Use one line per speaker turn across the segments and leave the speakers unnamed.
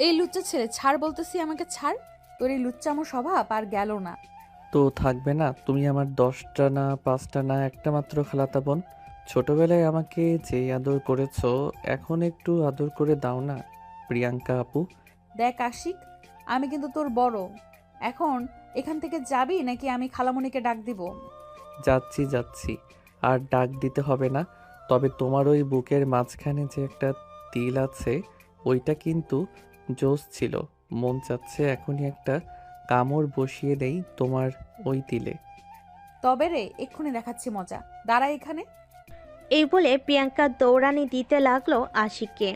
এই লুচ্চা ছেলে ছাড় বলতেছি, আমাকে ছাড়। তোর এই লুচ্চামো স্বভাব আর গেল না।
তো থাকবে না? তুমি আমার 10টা না 5টা না একটা মাত্র খালাতা বোন। ছোটবেলায় আমাকে যে আদর করেছো, এখন একটু আদর করে দাও না প্রিয়াঙ্কা আপু।
দেখ আশিক, আমি কিন্তু তোর বড়। এখন এখান থেকে যাবি নাকি আমি খালামণিকে ডাক দিব?
যাচ্ছি যাচ্ছি, আর ডাক দিতে হবে না। তবে তোমার ওই বুকের মাঝখানে যে একটা তিল আছে, ওইটা কিন্তু জোশ ছিল। মন চাচ্ছে এখনই একটা কামড় বসিয়ে দেই তোমার ওই তিলে।
তবে রে, এক্ষুনি দেখাচ্ছি মজা, দাঁড়া এখানে।
এই বলে প্রিয়াঙ্কা দৌড়ানি দিতে লাগলো আশিককে।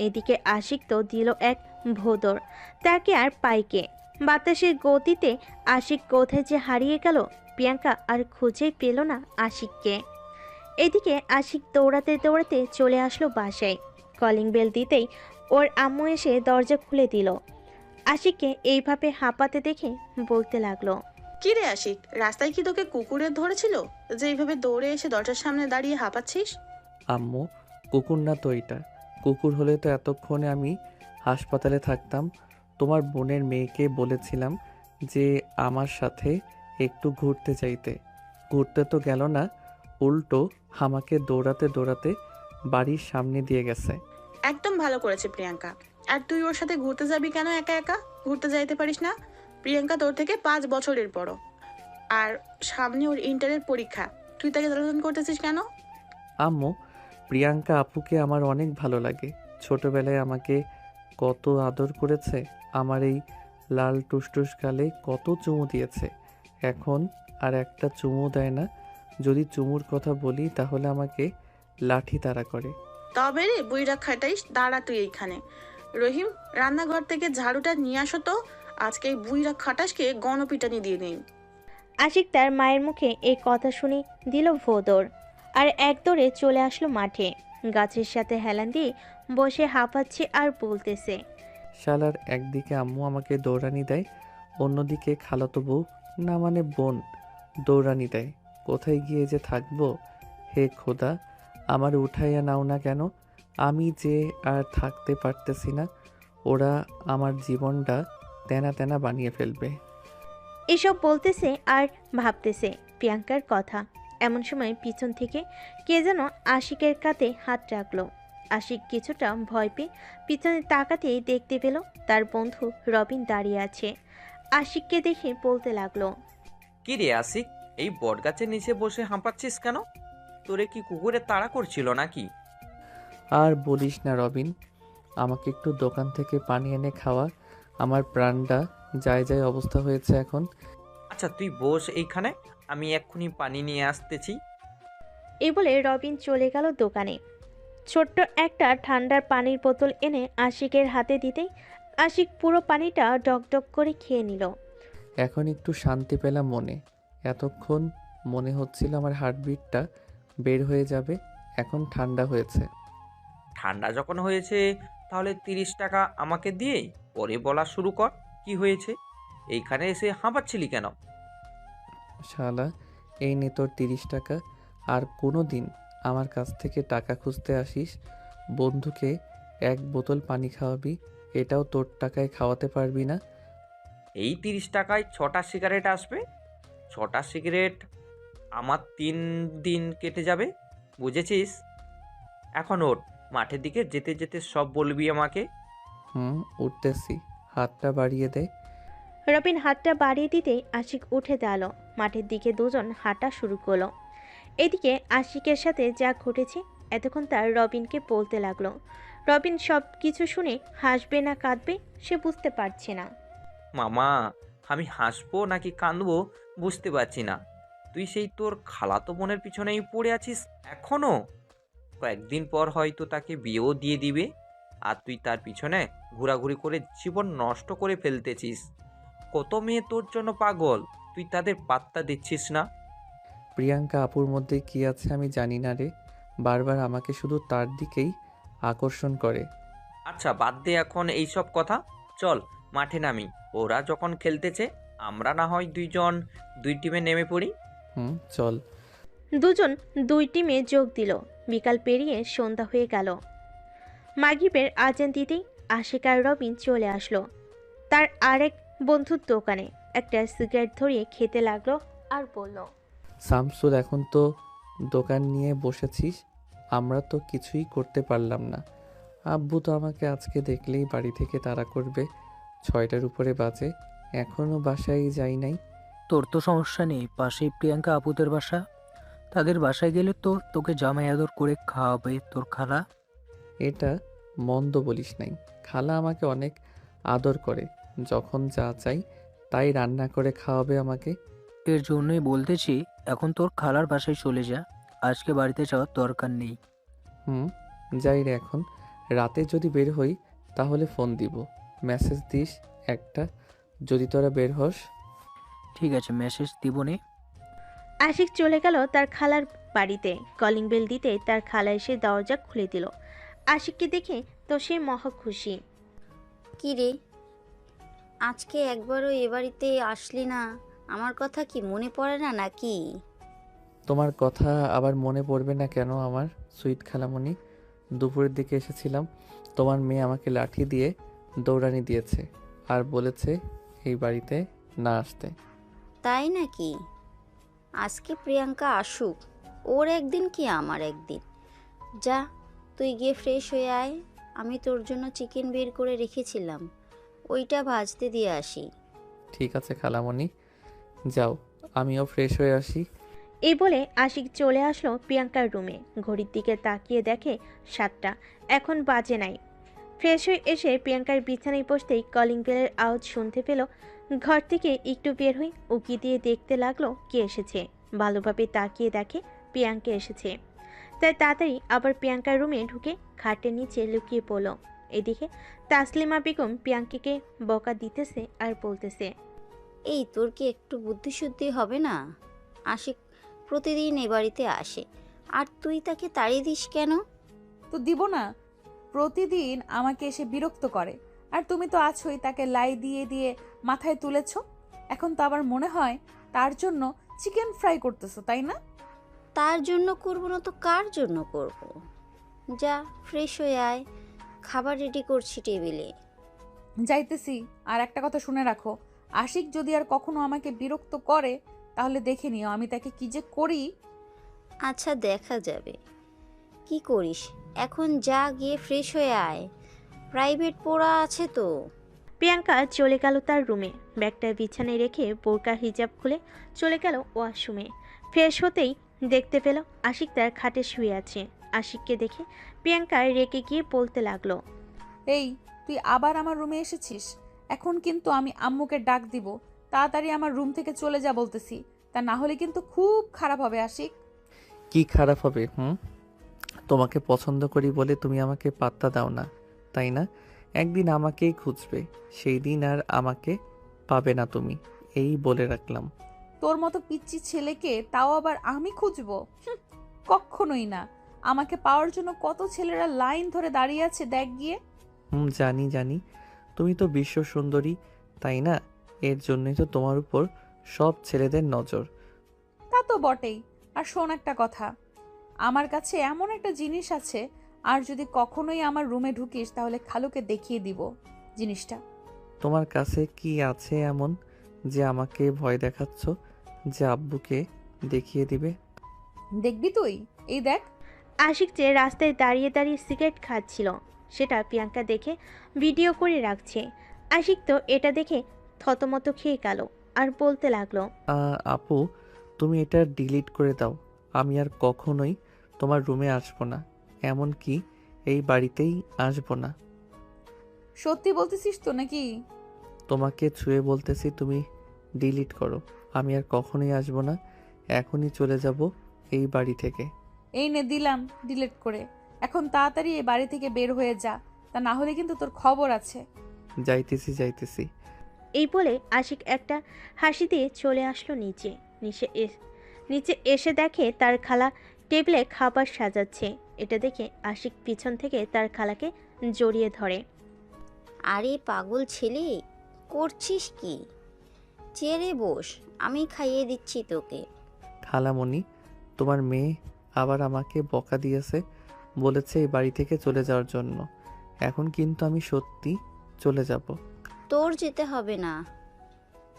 এদিকে আশিক তো দিল এক ভোঁদড়, তাকে আর পাইকে। বাতাসের গতিতে আশিক কোথায় যে হারিয়ে গেল, প্রিয়াঙ্কা আর খুঁজেই পেল না আশিককে। এদিকে আশিক দৌড়াতে দৌড়াতে চলে আসলো বাসায়। কলিং বেল দিতেই ওর আম্মু এসে দরজা খুলে দিল। আশিককে এইভাবে হাঁপাতে দেখে বলতে লাগলো,
কি রে আশিক, রাস্তায় কি তোকে কুকুরের ধরেছিল যে এইভাবে দৌড়ে এসে দরজার সামনে দাঁড়িয়ে হাঁপাচ্ছিস?
আম্মু, কুকুর না তো এটা। কুকুর হলে তো এতক্ষণে আমি হাসপাতালে থাকতাম। তোমার বোনের মেয়েকে বলেছিলাম যে আমার সাথে একটু ঘুরতে যাইতে। ঘুরতে তো গেল না, উল্টো আমাকে দৌড়াতে দৌড়াতে বাড়ির সামনে দিয়ে গেছে।
একদম ভালো করেছে প্রিয়াঙ্কা। আর তুই ওর সাথে ঘুরতে যাবি কেন একা একা? ঘুরতে যাইতে পারিস না? প্রিয়াঙ্কা তোর থেকে 5 বছরের বড়। আর সামনে ওর ইন্টারের পরীক্ষা, তুই তাকে জ্বালাতন করতেছিস কেন?
আম্মু, প্রিয়াঙ্কা আপুকে আমার অনেক ভালো লাগে। ছোটবেলায় আমাকে কত আদর করেছে, আমার এই লাল টুসটুস গালে কত চুমু দিয়েছে। এখন আর একটা চুমু দেয় না। যদি চুমুর কথা বলি তাহলে আমাকে লাঠি তাড়া করে।
তবে রে বুইরা খাটাইস, দাঁড়া তুই এইখানে। রহিম, রান্নাঘর থেকে ঝাড়ুটা নিয়ে আসো তো। আজকে এই বুইরা খাটাসকে গণপিটানি দিয়ে নেই।
আশিক তার মায়ের মুখে এই কথা শুনে দিল ভোঁদড়, আর এক দৌড়ে চলে আসলো মাঠে। গাছের সাথে হেলান দিয়ে বসে হাঁপাচ্ছে আর বলতেছে,
শালার একদিকে আম্মু আমাকে দৌড়ানি দেয়, অন্যদিকে খালাতো বউ, না মানে বোন, দৌড়ানি দেয়। কোথায় গিয়ে যে থাকবো? হে খোদা, আমার উঠাইয়া নাও না কেন। আমি যে আর থাকতে পারতেছি না। ওরা আমার জীবনটা তেনা তেনা বানিয়ে ফেলবে।
এসব বলতেছে আর ভাবতেছে প্রিয়াঙ্কার কথা। এমন সময় পিছন থেকে কে যেন আশিকের কাঁধে হাত রাখলো। আশিক কিছুটা ভয় পেয়ে পিছনে তাকাতেই দেখতে পেল তার বন্ধু রবিন দাঁড়িয়ে আছে। আশিককে দেখে বলতে লাগলো,
কি রে আশিক, এই বটগাছের নিচে বসে হাঁপাচ্ছিস কেন? তোরে কি কুকুরে তাড়া করছিল নাকি?
আর বলিস না রবিন, আমাকে একটু দোকান থেকে পানি এনে খাওয়া। আমার প্রাণটা যায় যায় অবস্থা হয়েছে এখন।
আচ্ছা তুই বস এইখানে, আমি এক্ষুনি পানি নিয়ে আসতেছি।
এই বলে রবিন চলে গেল দোকানে। ছোট্ট একটা ঠান্ডার পানির বোতল এনে আশিকের হাতে দিতেই আশিক পুরো পানিটা ডক করে খেয়ে নিল।
এখন একটু শান্তি পেলাম মনে। এতক্ষণ মনে হচ্ছিল আমার হার্টবিটটা বের হয়ে যাবে। এখন ঠান্ডা হয়েছে।
ঠান্ডা যখন হয়েছে তাহলে 30 টাকা আমাকে দিয়ে পরে বলা শুরু কর, কি হয়েছে? এইখানে এসে হাঁপাচ্ছিলি কেন?
শালা, এই নে তোর 30 টাকা। আর কোনো দিন আমার কাছ থেকে টাকা খুঁজতে আসিস, বন্ধুকে এক বোতল পানি খাওয়াবি, এটাও তোর টাকায় খাওয়াতে পারবি না।
এই 30 টাকায় 6টা সিগারেট আসবে। 6টা সিগারেট আমার 3 দিন কেটে যাবে, বুঝেছিস? এখন ওঠ, মাঠের দিকে যেতে যেতে সব বলবি আমাকে।
উঠতেছি। হাতটা বাড়িয়ে দে।
রবিন হাতটা বাড়িয়ে দিতেই আশিক উঠে দাঁড়ালো। মাঠের দিকে দুজন হাঁটা শুরু করলো। এদিকে আশিকের সাথে যা ঘটেছে এতক্ষণ তার রবিনকে বলতে লাগলো। রবিন সব কিছু শুনে হাসবে না কাঁদবে সে বুঝতে পারছে না।
মামা, আমি হাসবো নাকি কাঁদবো বুঝতে পারছি না। তুই সেই তোর খালাতো বোনের পিছনেই পড়ে আছিস এখনো। কয়েকদিন পর হয়তো তাকে বিয়েও দিয়ে দিবে, আর তুই তার পিছনে ঘোরাঘুরি করে জীবন নষ্ট করে ফেলতেছিস। কত মেয়ে তোর জন্য পাগল, তুই তাদের পাত্তা দিচ্ছিস না।
প্রিয়াঙ্কা আপুর মধ্যে কি আছে আমি জানি না রে। বারবার আমাকে শুধু তার দিকেই আকর্ষণ করে।
আচ্ছা বাদ দে এখন এইসব কথা, চল মাঠে নামি। ওরা যখন খেলতেছে আমরা না হয় দুইজন দুই টিমে নেমে পড়ি।
চল।
দুজন দুই টিমে যোগ দিল। বিকাল পেরিয়ে সন্ধ্যা হয়ে গেল। মাগরিবের আজান দিতেই আশিক আর রবিন চলে আসলো তার আরেক বন্ধুর দোকানে। একটা সিগারেট ধরিয়ে খেতে লাগলো আর বলল,
শামসুর, এখন তো দোকান নিয়ে বসেছিস, আমরা তো কিছুই করতে পারলাম না। আব্বু তো আমাকে আজকে দেখলেই বাড়ি থেকে তাড়া করবে। 6টার উপরে বাজে, এখনও বাসায় যাই নাই।
তোর তো সমস্যা নেই, পাশেই প্রিয়াঙ্কা আপুদের বাসা। তাদের বাসায় গেলে তো তোকে জামাই আদর করে খাওয়াবে তোর খালা।
এটা মন্দ বলিস নাই, খালা আমাকে অনেক আদর করে, যখন যা চাই তাই রান্না করে খাওয়াবে আমাকে।
এর জন্যই বলতেছি, এখন তোর খালার বাসায় চলে যা, আজকে বাড়িতে যাওয়ার দরকার নেই।
হুম, যাই রে। এখন রাতে যদি বের হই তাহলে ফোন দিব, মেসেজ দিস একটা যদি তোরা বের হস।
ঠিক আছে, মেসেজ দিবনে।
আশিক চলে গেল তার খালার বাড়িতে। কলিং বেল দিতে তার খালা এসে দরজা খুলে দিল। আশিককে দেখে তো সে মহা খুশি।
কি রে, আজকে একবারও এ বাড়িতে আসলি না? আমার কথা কি মনে পড়ে না নাকি?
তোমার কথা আবার মনে পড়বে না কেন আমার সুইট খালামণি? দুপুরের দিকে এসেছিলাম, তোমার মেয়ে আমাকে লাঠি দিয়ে দৌড়ানি দিয়েছে আর বলেছে এই বাড়িতে না আসতে।
তাই নাকি? আজকে প্রিয়াঙ্কা আসুক, ওর একদিন কি আমার একদিন। যা, তুই গিয়ে ফ্রেশ হয়ে আয়, আমি তোর জন্য চিকেন বের করে রেখেছিলাম, ওইটা ভাজতে দিয়ে আসি।
ঠিক আছে খালামণি, যাও, আমিও ফ্রেশ হয়ে আসি।
এই বলে আশিক চলে আসলো প্রিয়াঙ্কার রুমে। ঘড়ির দিকে তাকিয়ে দেখে 7টা, এখন বাজে নাই। ফ্রেশ হয়ে এসে প্রিয়াঙ্কার বিছানায় বসতেই কলিং বেলের আওয়াজ শুনতে পেল। ঘর থেকে একটু বের হয়ে উকি দিয়ে দেখতে লাগলো কে এসেছে। ভালোভাবে তাকিয়ে দেখে প্রিয়াঙ্কা এসেছে, তাই তাড়াতাড়ি আবার প্রিয়াঙ্কার রুমে ঢুকে খাটের নিচে লুকিয়ে পড়ল। এদিকে তাসলিমা বেগম প্রিয়াঙ্কাকে বকা দিতেছে আর বলতেছে,
এই তোর কি একটু বুদ্ধিশুদ্ধি হবে না? আশিক প্রতিদিন এ বাড়িতে আসে, আর তুই তাকে তাড়িয়ে দিস কেন?
তো দিব না, প্রতিদিন আমাকে এসে বিরক্ত করে। আর তুমি তো আছোই, তাকে লাই দিয়ে দিয়ে মাথায় তুলেছ। এখন তো আবার মনে হয় তার জন্য চিকেন ফ্রাই করতেছো, তাই না?
তার জন্য করবো না তো কার জন্য করব? যা, ফ্রেশ হয়ে আয়, খাবার রেডি করছি টেবিলে।
যাইতেছি। আর একটা কথা শুনে রাখো, আশিক যদি আর কখনো আমাকে বিরক্ত করে তাহলে দেখে নিও আমি তাকে কি যে করি।
আচ্ছা, দেখা যাবে কি করিস। এখন যা, গিয়ে ফ্রেশ হয়ে আয়, প্রাইভেট পড়া আছে তো।
প্রিয়াঙ্কা চলে গেল তার রুমে। ব্যাগটা বিছানায় রেখে বোরকা হিজাব খুলে চলে গেল ওয়াশরুমে। ফ্রেশ হতেই দেখতে পেল আশিক তার খাটে শুয়ে আছে। আশিককে দেখে প্রিয়াঙ্কা রেগে গিয়ে বলতে লাগলো,
এই, তুই আবার আমার রুমে এসেছিস? এখন কিন্তু আমি আম্মুকে ডাক দিব। তাড়াতাড়ি আমার রুম থেকে চলে যা বলতেছি, তা না হলে কিন্তু খুব খারাপ হবে আশিক।
কি খারাপ হবে? তোমাকে পছন্দ করি বলে তুমি আমাকে পাত্তা দাও না, তাই না? একদিন আমাকেই খুঁজবে, সেই দিন আর আমাকে পাবে না তুমি, এই বলে রাখলাম।
তোর মতো পিচ্চি ছেলেকে তাও আবার আমি খুঁজবো? কখনোই না। আমাকে পাওয়ার জন্য কত ছেলেরা লাইন ধরে দাঁড়িয়ে আছে দেখ গিয়ে।
জানি জানি, তুমি তো বিশ্ব সুন্দরী, তাই না? এর জন্যই তো তোমার উপর সব ছেলেদের নজর।
তা তো বটেই। আর শোন একটা কথা, আমার কাছে এমন একটা জিনিস আছে, আর যদি কখনোই আমার রুমে ঢুকিস তাহলে খালুকে দেখিয়ে দিব জিনিসটা।
তোমার কাছে কি আছে এমন যে আমাকে ভয় দেখাচ্ছ যে আব্বুকে দেখিয়ে দিবে?
দেখবি তুই, এই দেখ।
আশিক যে রাস্তায় দাঁড়িয়ে দাঁড়িয়ে সিগারেট খাচ্ছিল সেটা প্রিয়াঙ্কা দেখে ভিডিও করে রাখছে। আশিক তো এটা দেখে থতমত খেয়ে গেল আর বলতে লাগলো,
আপু, তুমি এটা ডিলিট করে দাও, আমি আর কখনোই তোমার রুমে আসবো না, এমনকি এই বাড়িতেই আসবো না।
সত্যি বলতেছিস তো নাকি?
তোমাকে ছুঁয়ে বলতেছি, তুমি ডিলিট করো, আমি আর কখনোই আসবো না, এখনই চলে যাব এই বাড়ি থেকে।
এই নে দিলাম ডিলিট করে। এখন তাড়াতাড়ি এই বাড়ি থেকে বের হয়ে যা, তা না হলে কিন্তু তোর খবর আছে।
যাইতেছি যাইতেছি।
এই বলে আশিক একটা হাসি দিয়ে চলে আসলো নিচে। নিচে এসে দেখে তার খালা টেবিলে খাবার সাজাচ্ছে। এটা দেখে আশিক পিছন থেকে তার খালাকে জড়িয়ে ধরে।
আরে পাগল ছেলে, করছিস কি? চেয়ারে বস, আমি খাইয়ে দিচ্ছি তোকে।
খালামণি, তোমার মেয়ে আবার আমাকে বকা দিয়েছে, বলেছে এই বাড়ি থেকে চলে যাওয়ার জন্য। এখন কিন্তু আমি সত্যি চলে যাব।
তোর যেতে হবে না,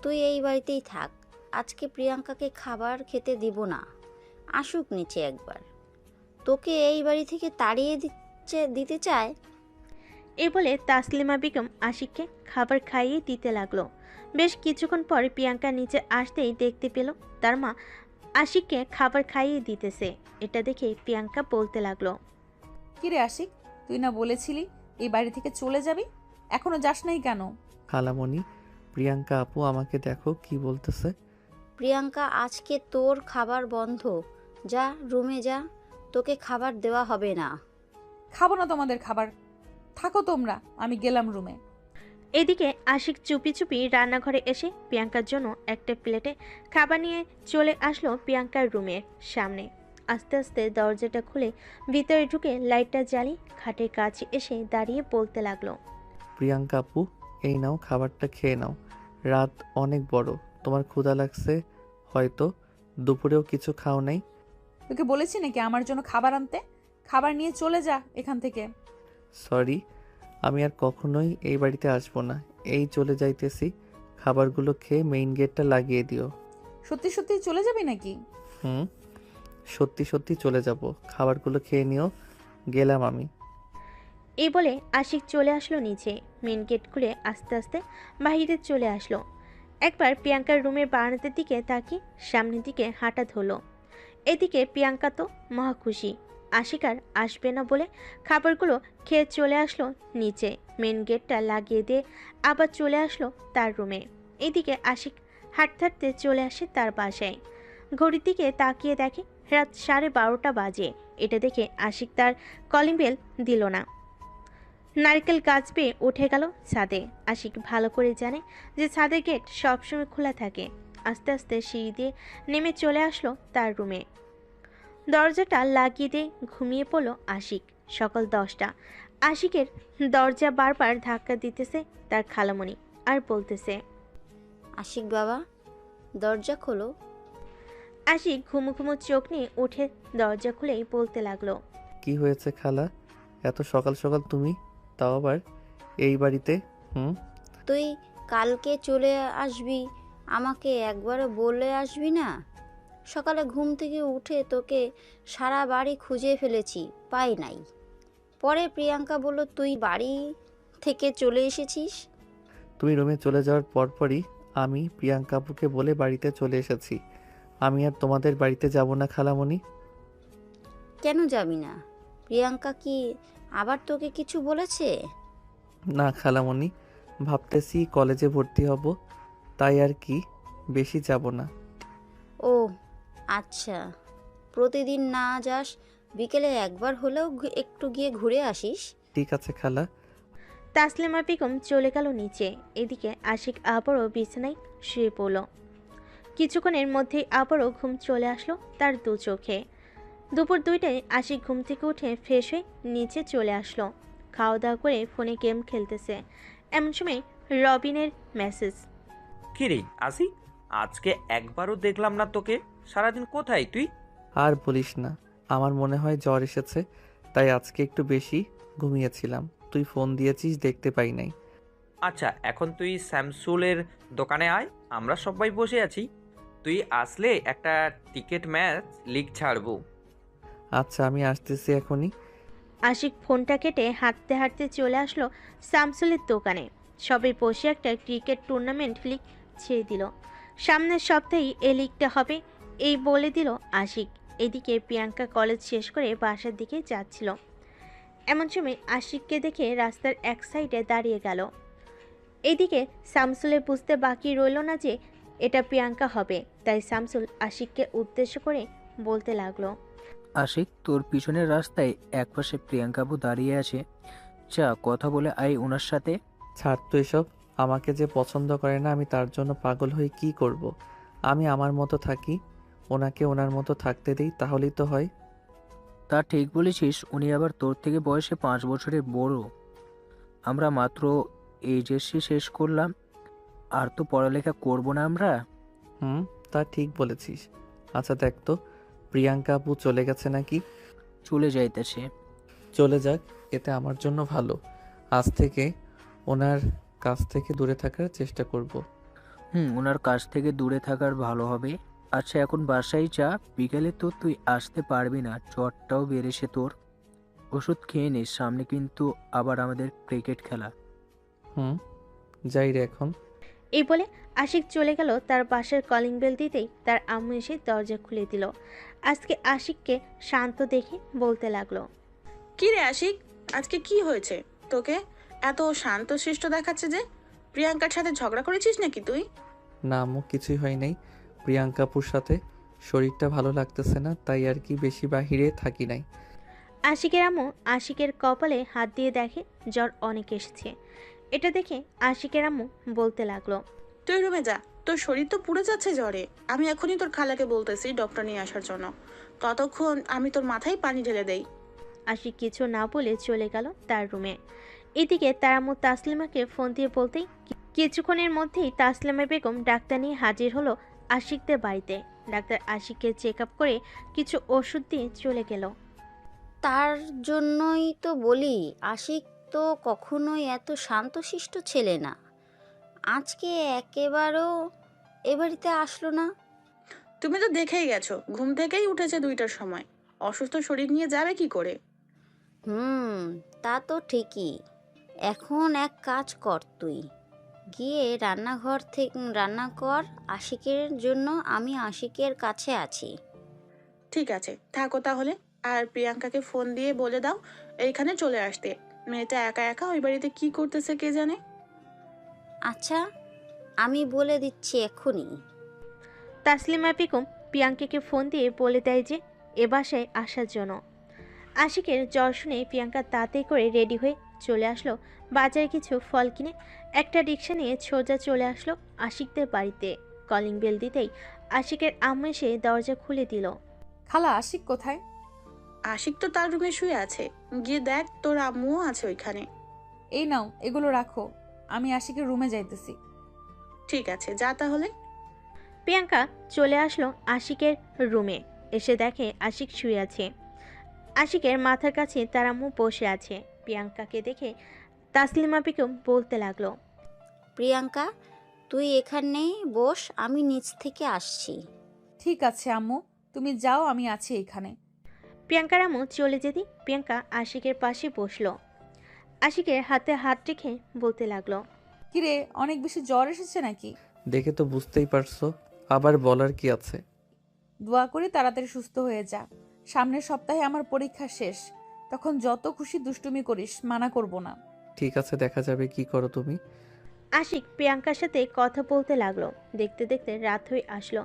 তুই এই বাড়িতেই থাক। আজকে প্রিয়াঙ্কাকে খাবার খেতে দিব না, আসুক নিচে একবার। তোকে এই বাড়ি থেকে তাড়িয়ে দিতে চায়।
এ বলে তাসলিমা বেগম আশিককে খাবার খাইয়ে দিতে লাগলো। বেশ কিছুক্ষণ পরে প্রিয়াঙ্কা নিচে আসতেই দেখতে পেল তার মা আশিককে খাবার খাইয়ে দিতেছে। এটা দেখে প্রিয়াঙ্কা বলতে লাগলো,
কিরে আশিক, তুই না বলেছিলি এই বাড়ি থেকে চলে যাবি, এখনো যাস নাই কেন?
খালামণি, প্রিয়াঙ্কা আপু আমাকে দেখো কি বলতেছে।
প্রিয়াঙ্কা, আজকে তোর খাবার বন্ধ। যা রুমে যা, তোকে খাবার দেওয়া হবে না।
খাবো না তোমাদের খাবার, থাকো তোমরা, আমি গেলাম রুমে।
এদিকে আশিক চুপি চুপি রান্নাঘরে এসে প্রিয়াঙ্কার জন্য একটা প্লেটে খাবার নিয়ে চলে আসলো প্রিয়াঙ্কার রুমের সামনে। আস্তে আস্তে দরজাটা খুলে ভিতরে ঢুকে লাইটটা জ্বালিয়ে খাটের কাছে এসে দাঁড়িয়ে বলতে লাগলো,
প্রিয়াঙ্কা আপু, এই নাও খাবারটা খেয়ে নাও। রাত অনেক বড়, তোমার ক্ষুধা লাগছে হয়তো, দুপুরেও কিছু খাও নাই।
তোকে বলেছি নাকি আমার জন্য খাবার আনতে? খাবার নিয়ে চলে যা এখান থেকে।
সরি, আমি আর কখনোই এই বাড়িতে আসবো না। এই চলে যাইতেছি, খাবারগুলো খেয়ে মেইন গেটটা লাগিয়ে দিও।
সত্যি সত্যি চলে যাবি নাকি?
হুম, সত্যি সত্যি চলে যাব। খাবারগুলো খেয়ে নিও, গেলাম আমি।
এই বলে আশিক চলে আসলো নিচে। মেন গেট খুলে আস্তে আস্তে বাহিরে চলে আসলো। একবার প্রিয়াঙ্কার রুমের বারান্দার দিকে তাকিয়ে সামনের দিকে হাঁটা ধরলো। এদিকে প্রিয়াঙ্কা তো মহা খুশি, আশিক আর আসবে না বলে খাবারগুলো খেয়ে চলে আসলো নিচে। মেন গেটটা লাগিয়ে দিয়ে আবার চলে আসলো তার রুমে। এদিকে আশিক হাঁটতে হাঁটতে চলে আসে তার বাসায়। ঘড়ির দিকে তাকিয়ে দেখে রাত 12:30 বাজে। এটা দেখে আশিক তার কলিং বেল দিল না, নারকেল গাছ পেয়ে উঠে গেল ছাদে। আশিক ভালো করে জানে যে ছাদের গেট সবসময় খোলা থাকে। আস্তে আস্তে সিঁড়ি দিয়ে নেমে চলে আসলো তার রুমে। দরজাটা লাগিয়ে দিয়ে ঘুমিয়ে পড়ল আশিক। সকাল 10টা। আশিকের দরজা বারবার ধাক্কা দিতেছে তার খালামণি, আর বলতেছে,
আশিক বাবা, দরজা খোলো।
আশিক ঘুমো ঘুমো চোখ নিয়ে উঠে দরজা খুলেই বলতে লাগলো,
কি হয়েছে খালা, এত সকাল সকাল তুমি, তাও আবার এই বাড়িতে?
তুই কালকে চলে আসবি, আমাকে একবারও বলে আসবি না? সকালে ঘুম থেকে উঠে তোকে সারা বাড়ি খুঁজে ফেলেছি, পাই নাই। পরে প্রিয়াঙ্কা বলল তুই বাড়ি থেকে চলে এসেছিস।
তুমি রুমে চলে যাওয়ার পরপরই আমি প্রিয়াঙ্কা আপুকে বলে বাড়িতে চলে এসেছি। আমি আর তোমাদের বাড়িতে যাব না খালামণি।
কেন যাবি না? প্রিয়াঙ্কা কি আবার তোকে কিছু বলেছে?
না খালামণি, ভাবতেছি কলেজে ভর্তি হব, তাই আর কি, বেশি যাব না।
ও আচ্ছা, প্রতিদিন না যাস, বিকেলে একবার হলেও একটু গিয়ে ঘুরে আসিস।
ঠিক আছে খালা।
তাসলিমা বেগম চলে গেল নিচে। এদিকে আশিক আবারও বিছানায় শুয়ে পড়ল। কিছুক্ষণের মধ্যেই আবারও ঘুম চলে আসলো তার দু চোখে। দুপুর 2টায় আশিক ঘুম থেকে উঠে ফ্রেশ হয়ে নিচে চলে আসলো। খাওয়া দাওয়া করে ফোনে গেম খেলতেছে। এমন সময় রবিনের মেসেজ।
কিরে আসি, আজকে একবারও দেখলাম না তোকে, সারাদিন কোথায় তুই?
আর বলিস না, আমার মনে হয় জ্বর এসেছে, তাই আজকে একটু বেশি ঘুমিয়েছিলাম। তুই ফোন দিয়েছিস, দেখতে পাই নাই।
আচ্ছা, এখন তুই স্যামসুলের দোকানে আয়, আমরা সবাই বসে আছি। তুই আসলে একটা টিকেট ম্যাচ লিগ ছাড়বো।
আচ্ছা, আমি আসতেছি এখনই।
আশিক ফোনটা কেটে হাঁটতে হাঁটতে চলে আসলো শামসুলের দোকানে। সবাই বসে একটা ক্রিকেট টুর্নামেন্ট লিগ ছেড়ে দিল। সামনের সপ্তাহেই এই লিগটা হবে, এই বলে দিল আশিক। এদিকে প্রিয়াঙ্কা কলেজ শেষ করে বাসার দিকে যাচ্ছিল। এমন সময় আশিককে দেখে রাস্তার এক সাইডে দাঁড়িয়ে গেল। এদিকে শামসুলের বুঝতে বাকি রইল না যে এটা প্রিয়াঙ্কা হবে, তাই শামসুল আশিককে উদ্দেশ্য করে বলতে লাগলো,
আশিক, তোর পিছনের রাস্তায় একপাশে প্রিয়াঙ্কা আপু দাঁড়িয়ে আছে, চা কথা বলে আয় ওনার সাথে।
ছাড় তো এসব, আমাকে যে পছন্দ করে না আমি তার জন্য পাগল হয়ে কি করব। আমি আমার মতো থাকি, ওনাকে ওনার মতো থাকতে দিই, তাহলেই তো হয়।
তা ঠিক বলেছিস, উনি আবার তোর থেকে বয়সে 5 বছরের বড়। আমরা মাত্র এইচএসসি শেষ করলাম, আর তো পড়ালেখা করব না আমরা।
তা ঠিক বলেছিস। আচ্ছা দেখ তো, প্রিয়াঙ্কা আপু চলে গেছে নাকি?
চলে যাইতেছে।
চলে যাক, এতে আমার জন্য ভালো। আজ থেকে ওনার কাছ থেকে দূরে থাকার চেষ্টা করব।
ওনার কাছ থেকে দূরে থাকার ভালো হবে। আচ্ছা এখন বাসায় যা, বিকেলে তো তুই আসতে পারবি না, জ্বরটাও বেড়েছে তোর। ওষুধ খেয়ে নিস, সামনে কিন্তু আবার আমাদের ক্রিকেট খেলা।
হুম, যাই রে এখন।
এই বলে আশিক চলে গেল। তার বাসার কলিং বেল দিতেই তার আম্মু এসে দরজা খুলে দিল। আজকে আশিককে শান্ত দেখে বলতে লাগলো,
কি রে আশিক, আজকে কি হয়েছে তোকে এত শান্ত শিষ্ট দেখাচ্ছে যে? প্রিয়াঙ্কার সাথে ঝগড়া করেছিস নাকি তুই?
না আম্মু, কিছুই হয় নাই। প্রিয়াঙ্কাপুর সাথে শরীরটা ভালো লাগতেছে না, তাই আর কি বেশি বাহিরে থাকি নাই।
আশিকের আম্মু আশিকের কপালে হাত দিয়ে দেখে জ্বর অনেক এসেছে। এটা দেখে আশিকের আম্মু বলতে লাগলো,
তুই রুমে যা, তোর শরীর তো পুড়ে যাচ্ছে জ্বরে। আমি এখনই তোর খালাকে বলতেছি ডক্টর নিয়ে আসার জন্য, ততক্ষণ আমি তোর মাথায় পানি ঢেলে দেই।
আশিক কিছু না বলে চলে গেল তার রুমে। এদিকে তার আম্মু তাসলিমাকে ফোন দিয়ে বলতেই কিছুক্ষণের মধ্যেই তাসলিমা বেগম ডাক্তার নিয়ে হাজির হলো আশিকদের বাড়িতে। ডাক্তার আশিককে চেক আপ করে কিছু ওষুধ দিয়ে চলে গেল।
তার জন্যই তো বলি আশিক তো কখনোই এত শান্তশিষ্ট ছেলে না। আজকে একেবারেও এ বাড়িতে আসলো না।
তুমি তো দেখেই গেছো, ঘুম থেকেই উঠেছে 2টার সময়। অসুস্থ শরীর নিয়ে যাবে কি করে?
তা তো ঠিকই। এখন এক কাজ কর, তুই গিয়ে রান্নাঘর থেকে রান্না কর আশিকের জন্য, আমি আশিকের কাছে আছি।
ঠিক আছে, থাকো তাহলে। আর প্রিয়াঙ্কাকে ফোন দিয়ে বলে দাও এইখানে চলে আসতে। মেয়েটা একা একা ওই বাড়িতে কি করতেছে কে জানে।
আচ্ছা, আমি বলে দিচ্ছি এক্ষুনি।
তাসলিমা বেগম প্রিয়াঙ্কাকে ফোন দিয়ে বলে দেয় যে এ বাসায় আসার জন্য। আশিকের জ্বর শুনে প্রিয়াঙ্কা তাড়াতাড়ি করে রেডি হয়ে চলে আসলো বাজারে কিছু ফল কিনে। একটা রিক্সা নিয়ে সোজা চলে আসলো আশিকদের বাড়িতে। কলিং বেল দিতেই আশিকের আম্মু এসে দরজা খুলে দিল।
খালা, আশিক কোথায়?
আশিক তো তার রুমে শুয়ে আছে, গিয়ে দেখ তোর আম্মুও আছে ওইখানে।
এই নাও, এগুলো রাখো, আমি আশিকের রুমে যাইতেছি।
ঠিক আছে, যা তাহলে।
প্রিয়াঙ্কা চলে আসলো আশিকের রুমে। এসে দেখে আশিক শুয়ে আছে। আশিকের মাথার কাছে তার আম্মু বসে আছে। প্রিয়াঙ্কাকে দেখে তাসলিমা বেগম বলতে লাগলো,
প্রিয়াঙ্কা, তুই এখানে বস, আমি নিচ থেকে আসছি।
ঠিক আছে আম্মু, তুমি যাও, আমি আছি এখানে।
প্রিয়াঙ্কার আম্মু চলে যেতে প্রিয়াঙ্কা আশিকের পাশে বসলো। আশিকের হাতে হাত রেখে বলতে লাগলো,
কিরে, অনেক বেশি জ্বর এসেছে নাকি?
দেখে তো বুঝতেই পারছো, আবার বলার কি আছে।
দোয়া করি তাড়াতাড়ি সুস্থ হয়ে যা। সামনের সপ্তাহে আমার পরীক্ষা শেষ, তখন যত খুশি দুষ্টুমি করিস, মানা করব না।
ঠিক আছে, দেখা যাবে কি করো তুমি।
আশিক প্রিয়াঙ্কার সাথে কথা বলতে লাগলো। দেখতে দেখতে রাত হয়ে আসলো।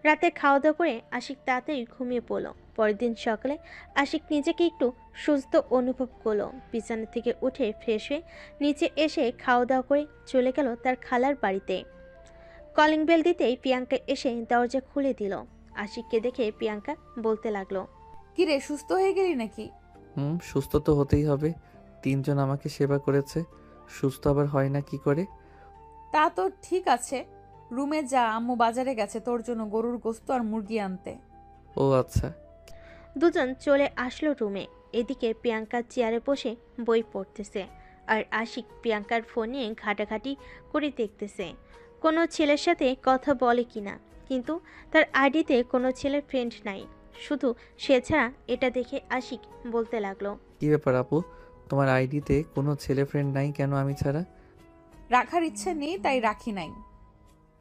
রাতে খাওয়া দাওয়া করে আশিক তাড়াতাড়ি ঘুমিয়ে পড়লো। পরের দিন সকালে আশিক নিজেকে একটু সুস্থ অনুভব করলো। বিছানা থেকে উঠে ফ্রেশ হয়ে নিচে এসে খাওয়া দাওয়া করে চলে গেল তার খালার বাড়িতে। কলিং বেল দিতেই প্রিয়াঙ্কা এসে দরজা খুলে দিল। আশিককে দেখে প্রিয়াঙ্কা বলতে লাগলো,
কিরে, সুস্থ হয়ে গেলি নাকি?
সুস্থ তো হতেই হবে। 3 জন আমাকে সেবা করেছে, সুস্থ আবার হয় না কি করে?
তা তো ঠিক আছে, রুমে যা, আম্মু বাজারে গেছে তোর জন্য গরুর গোস্ত আর মুরগি আনতে।
ও আচ্ছা।
দুজন চলে আসলো রুমে। এদিকে প্রিয়াঙ্কা চেয়ারে বসে বই পড়তেছে আর আশিক প্রিয়াঙ্কার ফোনে ঘাটাঘাটি করে দেখতেছে কোনো ছেলের সাথে কথা বলে কিনা। কিন্তু তার আইডিতে কোনো ছেলের ফ্রেন্ড নাই, শুধু সে ছাড়া। এটা দেখে আশিক বলতে লাগলো,
কি ব্যাপার আপু, তোমার আইডিতে কোনো ছেলে ফ্রেন্ড নাই কেন আমি ছাড়া?
রাখার ইচ্ছে নেই তাই রাখি নাই।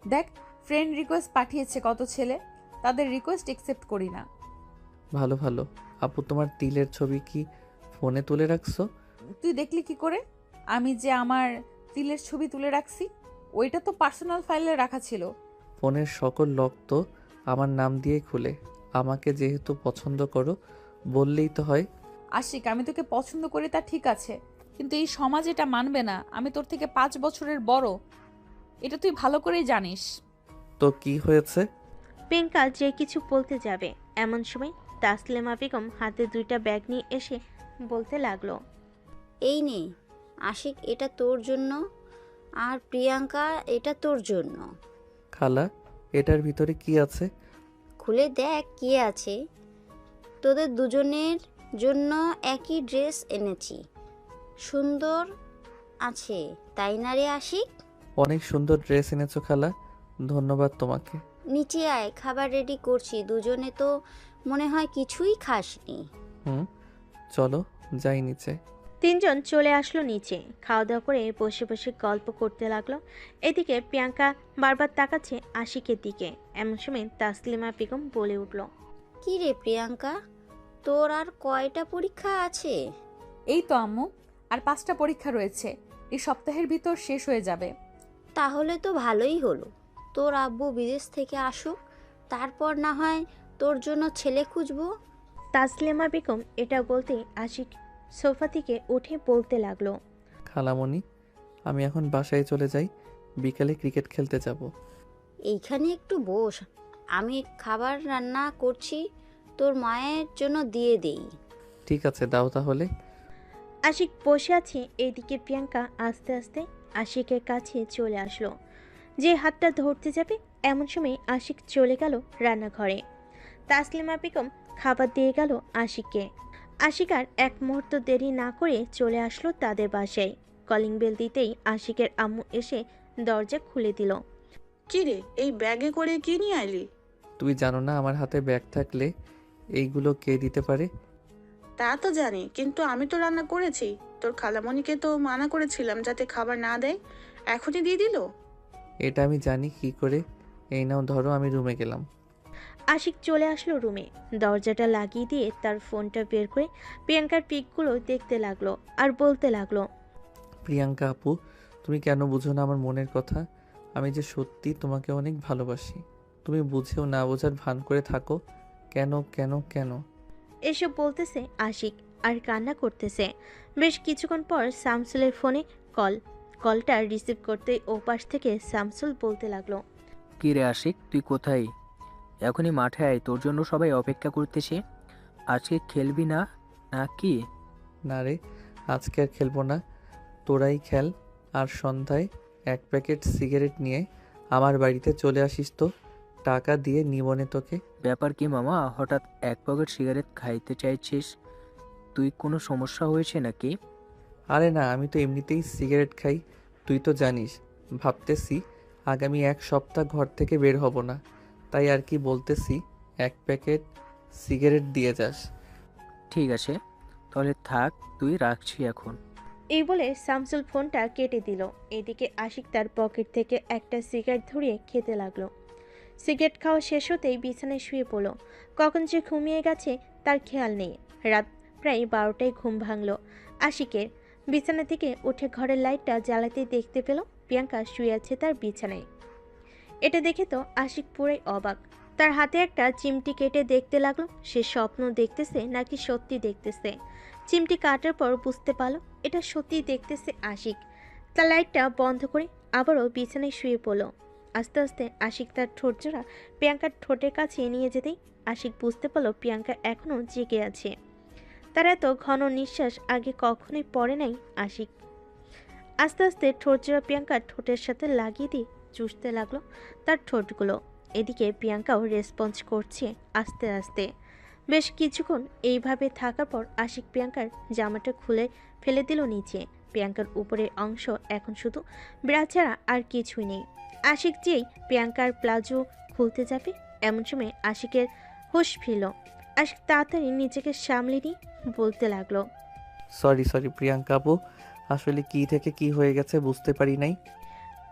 দেখ, ফ্রেন্ড রিকোয়েস্ট পাঠিয়েছে কত ছেলে, তাদের রিকোয়েস্ট একসেপ্ট করি না।
ভালো ভালো। আপু, তোমার তিলের ছবি কি ফোনে তুলে রাখছো?
তুই দেখলি কি করে আমি যে আমার তিলের ছবি তুলে রাখছি? ওইটা তো পার্সোনাল ফাইলে রাখা ছিল।
ফোনের সকল লক তো আমার নাম দিয়ে খুলে। আমাকে যেহেতু পছন্দ করো, বললেই তো হয়।
আশিক, আমি তোকে পছন্দ করি তা ঠিক আছে, কিন্তু এই সমাজ এটা মানবে না। আমি তোর থেকে 5 বছরের বড়, এটা তুই ভালো করেই জানিস।
তো কি হয়েছে?
প্রিয়াঙ্কা যে কিছু বলতে যাবে এমন সময় তাসলিমা বেগম হাতে 2টা ব্যাগ নিয়ে এসে বলতে লাগলো,
এই নে আশিক, এটা তোর জন্য, আর প্রিয়াঙ্কা এটা তোর জন্য।
খালা, এটার ভিতরে কি আছে?
খুলে দেখ কি আছে। তোদের দুজনের জন্য একই ড্রেস এনেছি, সুন্দর আছে, তাই না রে আশিক?
অনেক সুন্দর ড্রেস এনেছো খালা, ধন্যবাদ তোমাকে।
নিচে আয়, খাবার রেডি করছি। দুজনে তো মনে হয় কিছুই খাসনি।
হুম, চলো যাই নিচে।
তিনজন চলে আসলো নিচে। খাওয়া দাওয়া করে বসে বসে গল্প করতে লাগলো। এদিকে প্রিয়াঙ্কা বারবার তাকাচ্ছে আশিকের দিকে। এমন সময় তাসলিমা বেগম বলে উঠল,
কি রে প্রিয়াঙ্কা, তোর আর কয়টা পরীক্ষা আছে?
এই তো আম্মু, আর 5টা পরীক্ষা রয়েছে, এই সপ্তাহের ভিতর শেষ হয়ে যাবে।
তাহলে তো ভালোই হলো। তোর আব্বু বিদেশ থেকে আসুক, তারপর না হয় তোর জন্য ছেলে খুঁজবো।
তাসলিমা বেগম এটা বলতে আশিক সোফা থেকে উঠে বলতে লাগলো,
খালামণি, আমি এখন বাসায় চলে যাই, বিকালে ক্রিকেট খেলতে যাব।
এইখানে একটু বস, আমি খাবার রান্না করছি, তোর মায়ের জন্য দিয়ে দেই।
ঠিক আছে, দাও তাহলে।
আশিক বসে আছে। এইদিকে প্রিয়াঙ্কা আস্তে আস্তে আশিকের কাছে চলে আসলো। যে হাতটা ধরতে যাবে এমন সময় আশিক চলে গেল রান্নাঘরে। তাসলিমা বেগম খাবার দিয়ে গেল আশিককে। আশিক আর এক মুহূর্ত দেরি না করে চলে আসলো তাদের বাসায়। কলিং বেল দিতেই আশিকের আম্মু এসে দরজা খুলে দিল।
কি রে, এই ব্যাগে করে কি নিয়ে আইলি?
তুই জানো না আমার হাতে ব্যাগ থাকলে এইগুলো কে দিতে পারে?
তা তো জানি, কিন্তু আমি তো রান্না করেছি। তোর খালামণিকে তো মানা করেছিলাম যাতে খাবার না দেয়, এখনই দিয়ে দিল।
এটা আমি জানি কি করে। এই নাও ধরো, আমি রুমে গেলাম।
আশিক চলে আসলো রুমে। দরজাটা লাগিয়ে দিয়ে তার ফোনটা বের করে প্রিয়াঙ্কার পিকগুলো দেখতে লাগলো আর বলতে লাগলো,
প্রিয়াঙ্কা আপু, তুমি কেন বুঝো না আমার মনের কথা? আমি যে সত্যি তোমাকে অনেক ভালোবাসি। তুমি বুঝেও না বোঝার ভান করে থাকো কেন কেন কেন?
এসব বলতেছে আশিক আর কান্না করতেছে। বেশ কিছুক্ষণ পর শামসুলের ফোনে কলটা রিসিভ করতেই ওপাশ থেকে শামসুল বলতে লাগলো,
কি রে আশিক, তুই কোথায়? এখনই মাঠে আয়, তোর জন্য সবাই অপেক্ষা করতেছে। আজকে খেলবি না নাকি?
না রে, আজকে আর খেলবো না, তোরাই খেল। আর সন্ধ্যায় 1 প্যাকেট সিগারেট নিয়ে আমার বাড়িতে চলে আসিস তো, টাকা দিয়ে নিবনে তোকে।
ব্যাপার কি মামা, হঠাৎ 1 প্যাকেট সিগারেট খাইতে চাইছিস? তুই কোনো সমস্যা হয়েছে নাকি?
আরে না, আমি তো এমনিতেই সিগারেট খাই, তুই তো জানিস। ভাবতেছি আগামী 1 সপ্তাহ ঘর থেকে বের হব না, তাই আর কি বলতেছি 1 প্যাকেট সিগারেট দিয়ে যাস।
ঠিক আছে, তাহলে থাক, তুই রাখছি এখন।
এই বলে শামসুল ফোনটা কেটে দিল। এদিকে আশিক তার পকেট থেকে একটা সিগারেট ধরিয়ে খেতে লাগলো। সিগারেট খাওয়া শেষ হতেই বিছানায় শুয়ে পড়ল। কখন যে ঘুমিয়ে গেছে তার খেয়াল নেই। রাত প্রায় 12টায় ঘুম ভাঙল আশিকের। বিছানা থেকে উঠে ঘরের লাইটটা জ্বালাতেই দেখতে পেল প্রিয়াঙ্কা শুয়ে আছে তার বিছানায়। এটা দেখে তো আশিক পুরাই অবাক। তার হাতে একটা চিমটি কেটে দেখতে লাগলো সে স্বপ্ন দেখতেছে নাকি সত্যি দেখতেছে। চিমটি কাটার পর বুঝতে পারলো এটা সত্যিই দেখতেছে আশিক। তার লাইটটা বন্ধ করে আবারও বিছানায় শুয়ে পড়ল। আস্তে আস্তে আশিক তার ঠোঁটজোড়া প্রিয়াঙ্কার ঠোঁটের কাছে নিয়ে যেতেই আশিক বুঝতে পারলো প্রিয়াঙ্কা এখনও জেগে আছে। তার এত ঘন নিঃশ্বাস আগে কখনোই পড়ে নাই আশিক। আস্তে আস্তে ঠোঁটজোড়া প্রিয়াঙ্কার ঠোঁটের সাথে লাগিয়ে দিয়ে চুষতে লাগলো তার ঠোঁটগুলো। এদিকে প্রিয়াঙ্কাও রেসপন্স করছে আস্তে আস্তে। বেশ কিছুক্ষণ এইভাবে থাকার পর আশিক প্রিয়াঙ্কার জামাটা খুলে ফেলে দিল নিচে। প্রিয়াঙ্কার উপরের অংশ এখন শুধু ব্রা ছাড়া আর কিছুই নেই। আশিক যেই প্রিয়াঙ্কার প্লাজো খুলতে যাবে এমন সময় আশিকের হুঁশ ফিরল। আশিক তাড়াতাড়ি নিজেকে সামলে নিয়ে বলতে লাগলো,
সরি প্রিয়াঙ্কা আপু, আসলে কি থেকে কি হয়ে গেছে বুঝতে পারি নাই।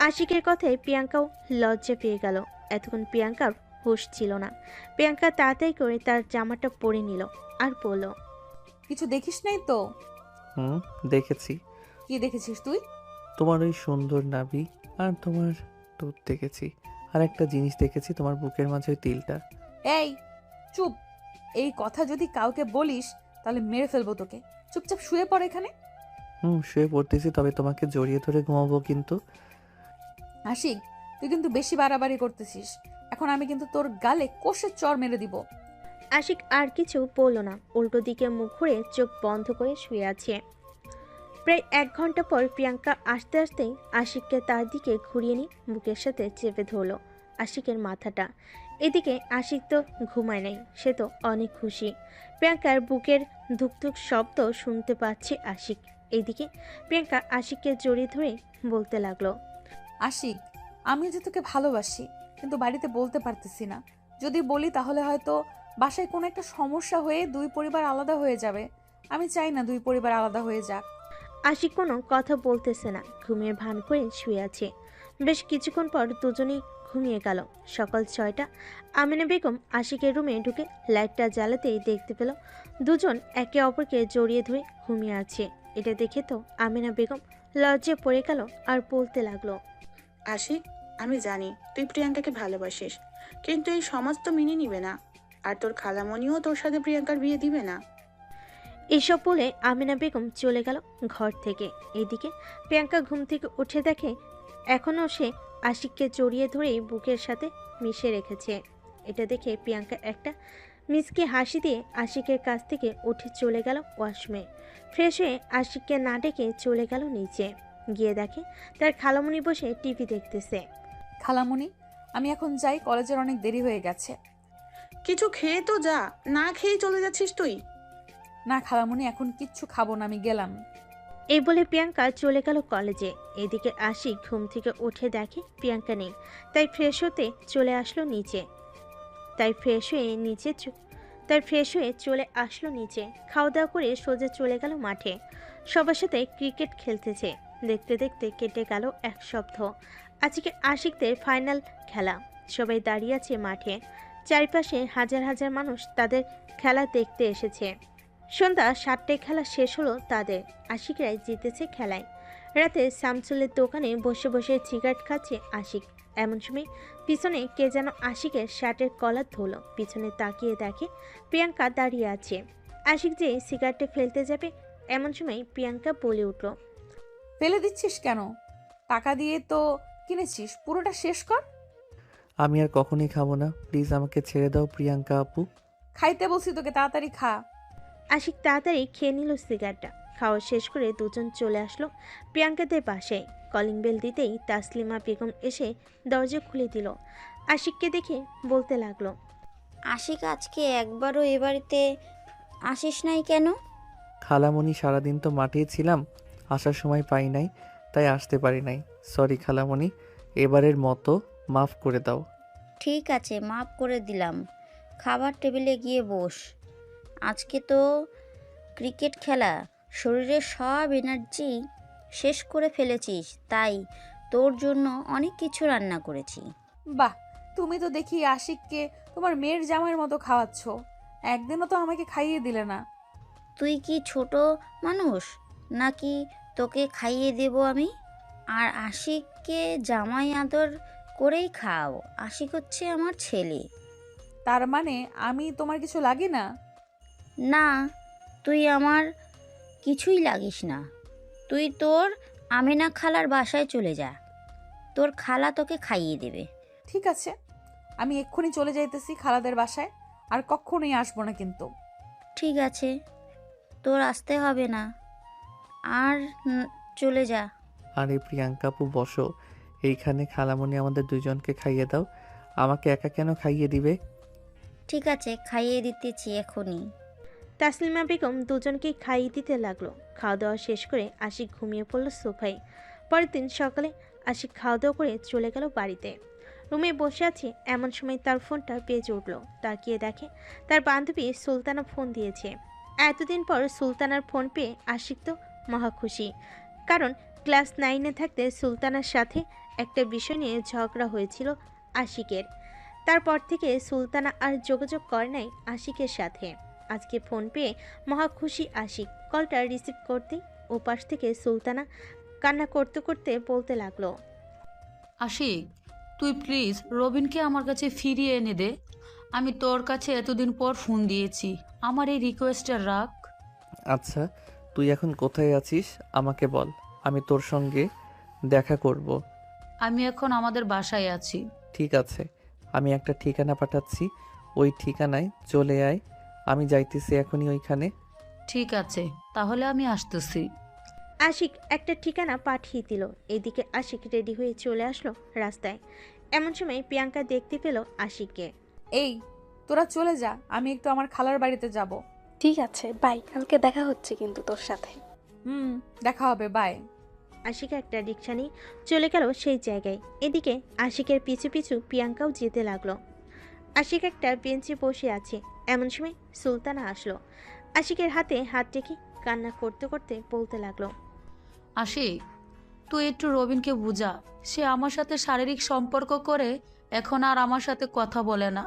আশিকের কথায় প্রিয়াঙ্কাও লজ্জা পেয়ে গেল। এতক্ষণ প্রিয়াঙ্কার হুঁশ ছিল না। প্রিয়াঙ্কা তাড়াতাড়ি করে তার জামাটা পরে নিল আর বলল,
কিছু দেখিস নাই তো?
হুম, দেখেছি।
কি দেখেছিস তুই?
তোমার ওই সুন্দর নাভি আর তোমার ঠোঁট দেখেছি, আর একটা জিনিস দেখেছি, তোমার বুকের মাঝে ওই তিলটা।
এই চুপ, এই কথা যদি কাউকে বলিস তাহলে মেরে ফেলবো তোকে। চুপচাপ শুয়ে পড় এখানে।
শুয়ে পড়তেছি, তবে তোমাকে জড়িয়ে ধরে ঘুমাবো কিন্তু।
আশিক, তুই কিন্তু বেশি বাড়াবাড়ি করতেছিস। এখন আমি কিন্তু তোর গালে কষে চর মেরে দিব।
আশিক আর কিছু বলল না, উল্টো দিকে মুখ ঘুরে চোখ বন্ধ করে শুয়ে আছে। প্রায় 1 ঘন্টা পর প্রিয়াঙ্কা আসতে আসতেই আশিককে তার দিকে ঘুরিয়ে নিয়ে বুকের সাথে চেপে ধরল আশিকের মাথাটা। এদিকে আশিক তো ঘুমায় নাই, সে তো অনেক খুশি। প্রিয়াঙ্কার বুকের ধুকধুক শব্দ শুনতে পাচ্ছে আশিক। এইদিকে প্রিয়াঙ্কা আশিককে জড়িয়ে ধরে বলতে লাগলো।
আশিক, আমি যে তোকে ভালোবাসি, কিন্তু বাড়িতে বলতে পারতেছি না। যদি বলি তাহলে হয়তো বাসায় কোনো একটা সমস্যা হয়ে দুই পরিবার আলাদা হয়ে যাবে। আমি চাই না দুই পরিবার আলাদা হয়ে যাক।
আশিক কোনো কথা বলতেছে না, ঘুমিয়ে ভান করে শুয়ে আছে। বেশ কিছুক্ষণ পর দুজনেই ঘুমিয়ে গেল। সকাল 6টা। আমিনা বেগম আশিকের রুমে ঢুকে লাইটটা জ্বালাতেই দেখতে পেল দুজন একে অপরকে জড়িয়ে ধরে ঘুমিয়ে আছে। এটা দেখে তো আমিনা বেগম লজ্জায় পড়ে গেল আর বলতে লাগলো।
আশিক, আমি জানি তুই প্রিয়াঙ্কাকে ভালোবাসিস, কিন্তু এই সমাজ তো মেনে নিবে না। আর তোর খালামণিও তোর সাথে প্রিয়াঙ্কার বিয়ে দিবে না।
এসব বলে আমিনা বেগম চলে গেল ঘর থেকে। এদিকে প্রিয়াঙ্কা ঘুম থেকে উঠে দেখে এখনও সে আশিককে জড়িয়ে ধরেই বুকের সাথে মিশে রেখেছে। এটা দেখে প্রিয়াঙ্কা একটা মিষ্টি হাসি দিয়ে আশিকের কাছ থেকে উঠে চলে গেল ওয়াশরুমে। ফ্রেশ হয়ে আশিককে না ডেকে চলে গেল নিচে। গিয়ে দেখে তার খালামণি বসে টিভি দেখতেছে।
খালামণি, আমি এখন যাই, কলেজের অনেক দেরি হয়ে গেছে।
কিছু খেয়ে তো যা, না খেয়েই চলে যাচ্ছিস তুই।
না খালামণি, এখন কিচ্ছু খাবো না, আমি গেলাম।
এই বলে প্রিয়াঙ্কা চলে গেল কলেজে। এদিকে আশিক ঘুম থেকে উঠে দেখে প্রিয়াঙ্কা নেই, তাই ফ্রেশ হয়ে চলে আসলো নিচে। খাওয়া দাওয়া করে সোজা চলে গেল মাঠে। সবার সাথে ক্রিকেট খেলতেছে। দেখতে দেখতে কেটে গেল এক সপ্তাহ। আজকে আশিকদের ফাইনাল খেলা। সবাই দাঁড়িয়ে আছে মাঠে। চারিপাশে হাজার হাজার মানুষ তাদের খেলা দেখতে এসেছে। সন্ধ্যা 7টায় খেলা শেষ হলো তাদের। আশিকরাই জিতেছে খেলায়। রাতে শামসুলের দোকানে বসে বসে সিগারেট খাচ্ছে আশিক। এমন সময় পিছনে কে যেন আশিকের শার্টের কলার ধরল। পিছনে তাকিয়ে দেখে প্রিয়াঙ্কা দাঁড়িয়ে আছে। আশিক যে সিগারেটটা ফেলতে যাবে, এমন সময় প্রিয়াঙ্কা বলে উঠল।
ফেলে দিচ্ছিস কেন? টাকা দিয়ে তো কিনেছিস, পুরোটা শেষ কর।
আমি আর কখনোই খাবো না, প্লিজ আমাকে ছেড়ে দাও প্রিয়াঙ্কা আপু।
খাইতে বলছি তোকে, তাড়াতাড়ি খা।
আশিক তাড়াতাড়ি খেয়ে নিল সিগারেটটা। খাওয়া শেষ করে দুজন চলে আসলো প্রিয়াঙ্কাদের বাসায়। কলিং বেল দিতেই তাসলিমা বেগম এসে দরজা খুলে দিল। আশিককে দেখে বলতে লাগলো।
আশিক, আজকে একবারও এ বাড়িতে আসিস নাই কেন?
খালামণি, সারাদিন তো মাঠেই ছিলাম, আসার সময় পাই নাই, তাই আসতে পারি নাই। সরি খালামণি, এবারের মতো মাফ করে দাও।
ঠিক আছে, মাফ করে দিলাম। খাবার টেবিলে গিয়ে বস। আজকে তো ক্রিকেট খেলা, শরীরের সব এনার্জি শেষ করে ফেলেছিস, তাই তোর জন্য অনেক কিছু রান্না করেছি।
বাহ, তুমি তো দেখি আশিককে তোমার মেয়ের জামাইয়ের মতো খাওয়াচ্ছ। একদিনও তো আমাকে খাইয়ে দিলে না।
তুই কি ছোট মানুষ নাকি তোকে খাইয়ে দেব আমি? আর আশিককে জামাই আদর করেই খাও। আশিক হচ্ছে আমার ছেলে।
তার মানে আমি তোমার কিছু লাগি না?
না, তুই আমার কিছুই লাগিস না। তুই তোর আমেনা খালার বাসায় চলে যা, তোর খালা তোকে খাইয়ে দেবে।
ঠিক আছে, আমি এক্ষুনি চলে যাইতেছি খালাদের বাসায়, আর কখনোই আসবো না কিন্তু।
ঠিক আছে, তোর আসতে হবে না, আর চলে যা।
আরে প্রিয়াঙ্কা আপু বসো, এইখানে খালামণি আমাদের দুজনকে খাইয়ে দাও, আমাকে একা কেন খাইয়ে দিবে?
ঠিক আছে, খাইয়ে দিতেছি এখনই।
তাসলিমা বেগম দুজনকেই খাইয়ে দিতে লাগলো। খাওয়া দাওয়া শেষ করে আশিক ঘুমিয়ে পড়ল সোফায়। পরের দিন সকালে আশিক খাওয়া দাওয়া করে চলে গেল বাড়িতে। রুমে বসে আছে, এমন সময় তার ফোনটা বেজে উঠল। তাকিয়ে দেখে তার বান্ধবী সুলতানা ফোন দিয়েছে। এতদিন পর সুলতানার ফোন পেয়ে আশিক তো মহা খুশি, কারণ ক্লাস 9-এ থাকতে সুলতানার সাথে একটা বিষয় নিয়ে ঝগড়া হয়েছিল আশিকের। তারপর থেকে সুলতানা আর যোগাযোগ করে নাই আশিকের সাথে। আজকে ফোন পেয়ে মহা খুশি আশিক। কলটা রিসিভ করতেই ওপাশ থেকে সুলতানা কান্না করতে করতে বলতে লাগলো।
আশিক, তুই প্লিজ রবিনকে আমার কাছে ফিরিয়ে এনে দে। আমি তোর কাছে এতদিন পর ফোন দিয়েছি, আমার এই রিকোয়েস্টটা রাখ।
আচ্ছা, তুই এখন কোথায় আছিস আমাকে বল, আমি তোর সঙ্গে দেখা করব।
আমি এখন আমাদের বাসায় আছি।
ঠিক আছে, আমি একটা ঠিকানা পাঠাচ্ছি, ওই ঠিকানায় চলে আয়। আমি যাইতেছি এখনই ওইখানে।
ঠিক আছে, তাহলে আমি আসতেছি।
আশিক একটা ঠিকানা পাঠিয়ে দিল। এদিকে আশিক রেডি হয়ে চলে আসলো রাস্তায়। এমন সময় প্রিয়াঙ্কা দেখতে পেল আশিককে।
এই, তোরা চলে যা, আমি একটু আমার খালার বাড়িতে যাব।
ঠিক আছে, বাই, কালকে দেখা হচ্ছে কিন্তু তোর সাথে।
হুম, দেখা হবে, বাই।
আশিক একটা রিক্সা নিয়ে চলে গেল সেই জায়গায়। এদিকে আশিকের পিছু পিছু প্রিয়াঙ্কাও যেতে লাগলো। আশিক একটা বেঞ্চে বসে আছে, এমন সময় সুলতানা আসলো। আশিকের হাতে হাত রেখে কান্না করতে করতে বলতে লাগলো,
আশিক, তুই একটু রবিনকে বুঝা। সে আমার সাথে শারীরিক সম্পর্ক করে এখন আর আমার সাথে কথা বলে না,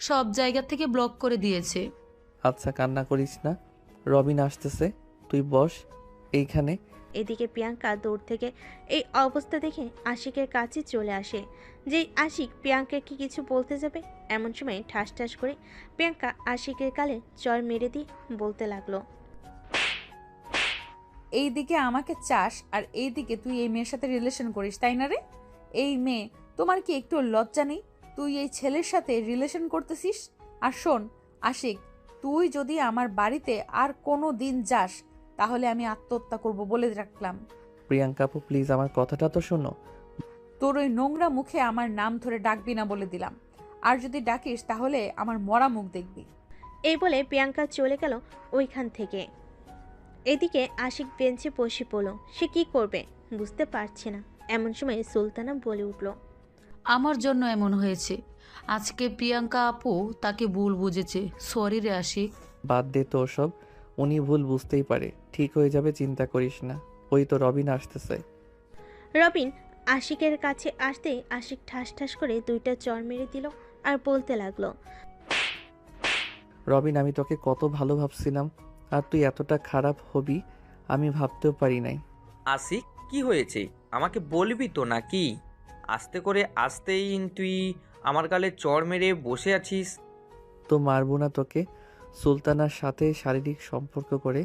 সব জায়গা থেকে ব্লক করে দিয়েছে।
আচ্ছা কান্না করিস না, রবিন আসতেছে, তুই বস এইখানে।
এদিকে প্রিয়াঙ্কা দূর থেকে এই অবস্থা দেখে আশিকের কাছে চলে আসে। যেই আশিক প্রিয়াঙ্কাকে কিছু বলতে যাবে, এমন সময় ঠাস ঠাস করে প্রিয়াঙ্কা আশিকের গালে চড় মেরে দিয়ে বলতে লাগলো,
এইদিকে আমাকে চাস আর এইদিকে তুই এই মেয়ের সাথে রিলেশন করিস, তাই না রে? এই মেয়ে, তোমার কি একটু লজ্জা নেই? তুই এই ছেলের সাথে রিলেশন করতেছিস। আর শোন আশিক, তুই যদি আমার বাড়িতে আর কোনো দিন যাস তাহলে আমি আত্মহত্যা করব বলে রাখলাম।
প্রিয়াঙ্কা আপু প্লিজ আমার কথাটা তো শোনো।
তোর ওই নোংরা মুখে আমার নাম ধরে ডাকবি না বলে দিলাম, আর যদি ডাকিস তাহলে আমার মরা মুখ দেখবি।
এই বলে প্রিয়াঙ্কা চলে গেল ওইখান থেকে। এদিকে আশিক বেঞ্চে বসে পড়ল। সে কি করবে বুঝতে পারছে না। এমন সময় সুলতানা বলে উঠল,
আমার জন্য এমন হয়েছে। আজকে প্রিয়াঙ্কা আপু তাকে ভুল বুঝেছে। সরি রে আশিক।
বাদ দে তো ওসব, উনি ভুল বুঝতেই পারে, ঠিক হয়ে যাবে, চিন্তা করিস না। ওই তো রবিন আসতেছে।
রবিন আশিকের কাছে আসতেই আশিক ঠাস ঠাস করে দুইটা চড় মেরে দিল আর বলতে লাগলো,
রবিন আমি তোকে কত ভালো ভাবছিলাম, আর তুই এতটা খারাপ হবি আমি ভাবতেও পারি নাই।
আশিক, কি হয়েছে আমাকে বলবি তো নাকি? আস্তে করে আসতেই তুই আমার গালে চড় মেরে বসে আছিস।
তো মারবো না তোকে? সুলতানার সাথে শারীরিক সম্পর্ক করে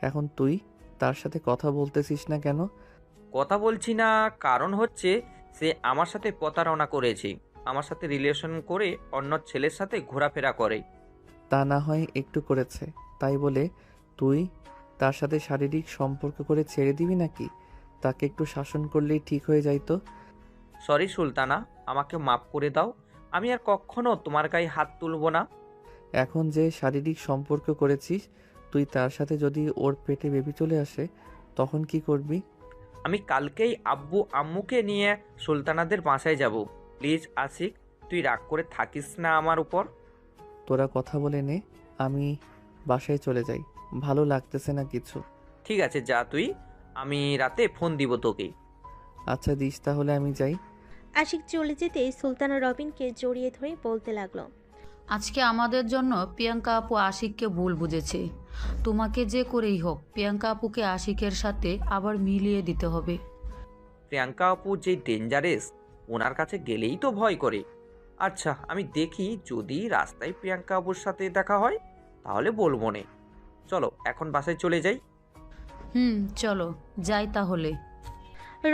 এখন তুই তার সাথে কথা বলতেছিস না কেন?
কথা বলছি না কারণ হচ্ছে সে আমার সাথে প্রতারণা করেছে, আমার সাথে রিলেশন করে অন্য ছেলের সাথে ঘোরাফেরা করে।
তা না হয় একটু করেছে, তাই বলে তুই তার সাথে শারীরিক সম্পর্ক করে ছেড়ে দিবি নাকি? তাকে একটু শাসন করলেই ঠিক হয়ে যাইতো।
সরি সুলতানা, আমাকে মাফ করে দাও। আমি আর কখনো তোমার গায়ে হাত তুলবো না।
এখন যে শারীরিক সম্পর্ক করেছিস, তুই তার সাথে যদি ওর পেটে বেবি চলে আসে তখন কি করবি?
আমি কালকেই আব্বু আম্মুকে নিয়ে সুলতানাদের বাসায় যাব। প্লিজ আশিক, তুই রাগ করে থাকিস না আমার উপর।
তোরা কথা বলে নে, আমি বাসায় চলে যাই, ভালো লাগতেছে না কিছু।
ঠিক আছে যা তুই, আমি রাতে ফোন দিব তোকে।
আচ্ছা দিস তাহলে, আমি যাই।
আশিক চলে যেতেই সুলতানা রবিনকে জড়িয়ে ধরে বলতে লাগলো,
আজকে আমাদের জন্য প্রিয়াঙ্কা আপু আশিককে ভুল বুঝেছে। তোমাকে যে করেই হোক প্রিয়াঙ্কা আপুকে আশিকের সাথে আবার মিলিয়ে দিতে হবে।
প্রিয়াঙ্কা আপু যে ডেঞ্জারেস, ওনার কাছে গেলেই তো ভয় করে। আচ্ছা আমি দেখি, যদি রাস্তায় প্রিয়াঙ্কা আপুর সাথে দেখা হয় তাহলে বলবো নে। চলো এখন বাসায় চলে যাই।
চলো যাই তাহলে।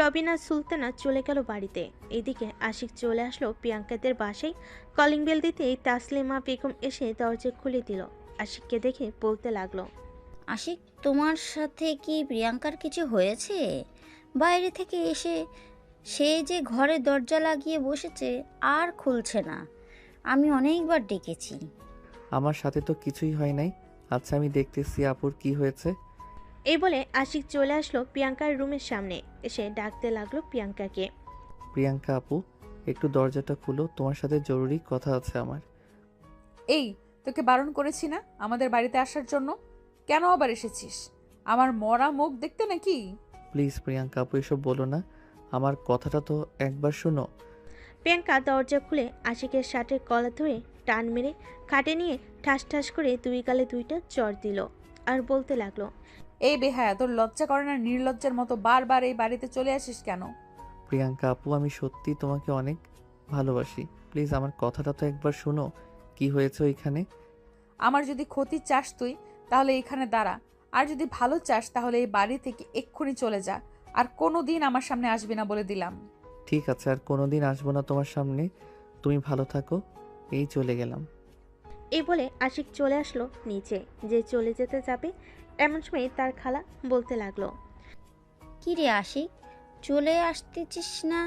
রবিন আর সুলতানা চলে গেল বাড়িতে। এদিকে আশিক চলে আসলো প্রিয়াঙ্কাদের বাসায়। কলিং বেল দিতেই তাসলিমা বেগম এসে দরজা খুলে দিল। আশিককে দেখে বলতে লাগলো,
আশিক, তোমার সাথে কি প্রিয়াঙ্কার কিছু হয়েছে? বাইরে থেকে এসে সে যে ঘরে দরজা লাগিয়ে বসেছে আর খুলছে না। আমি অনেকবার ডেকেছি।
আমার সাথে তো কিছুই হয় নাই। আচ্ছা আমি দেখতেছি আপুর কি হয়েছে।
এই বলে আশিক চলে আসলো প্রিয়াঙ্কার রুমের সামনে। এসে ডাকতে লাগলো প্রিয়াঙ্কাকে।
প্রিয়াঙ্কা আপু একটু দরজাটা খুলো, তোমার সাথে জরুরি কথা আছে আমার।
এই, তোকে বারণ করেছি না আমাদের বাড়িতে আসার জন্য? কেন আবার এসেছিস? আমার মরা মুখ দেখতে নাকি?
প্লিজ প্রিয়াঙ্কা আপু এসব বলো না, আমার কথাটা তো একবার শোনো।
প্রিয়াঙ্কা দরজা খুলে আশিকের শার্টের কলা ধরে টান মেরে খাটে নিয়ে ঠাস ঠাস করে দুই গালে দুইটা চড় দিল আর বলতে লাগলো,
এই বেহায়া, তোর লজ্জা করে না? নির্লজ্জার মতো বারবার এই বাড়িতে চলে আসিস কেন?
প্রিয়াঙ্কা আপু আমি সত্যি তোমাকে অনেক ভালোবাসি, প্লিজ আমার কথাটা তো একবার শোনো। কি হয়েছে ওইখানে?
আমার যদি ক্ষতি চাস তুই তাহলে এখানে দাঁড়া, আর যদি ভালো চাস তাহলে এই বাড়ি থেকে এক্ষুনি চলে যা, আর কোনো দিন আমার সামনে আসবি না বলে দিলাম।
ঠিক আছে, আর কোনোদিন আসবো না তোমার সামনে। তুমি ভালো থাকো, এই চলে গেলাম।
এই বলে আশিক চলে আসলো নিচে। যে চলে যেতে যাবে এমন সময় তার খালা বলতে লাগলো,
কি রে আশিক, চলে আসতেছিস না?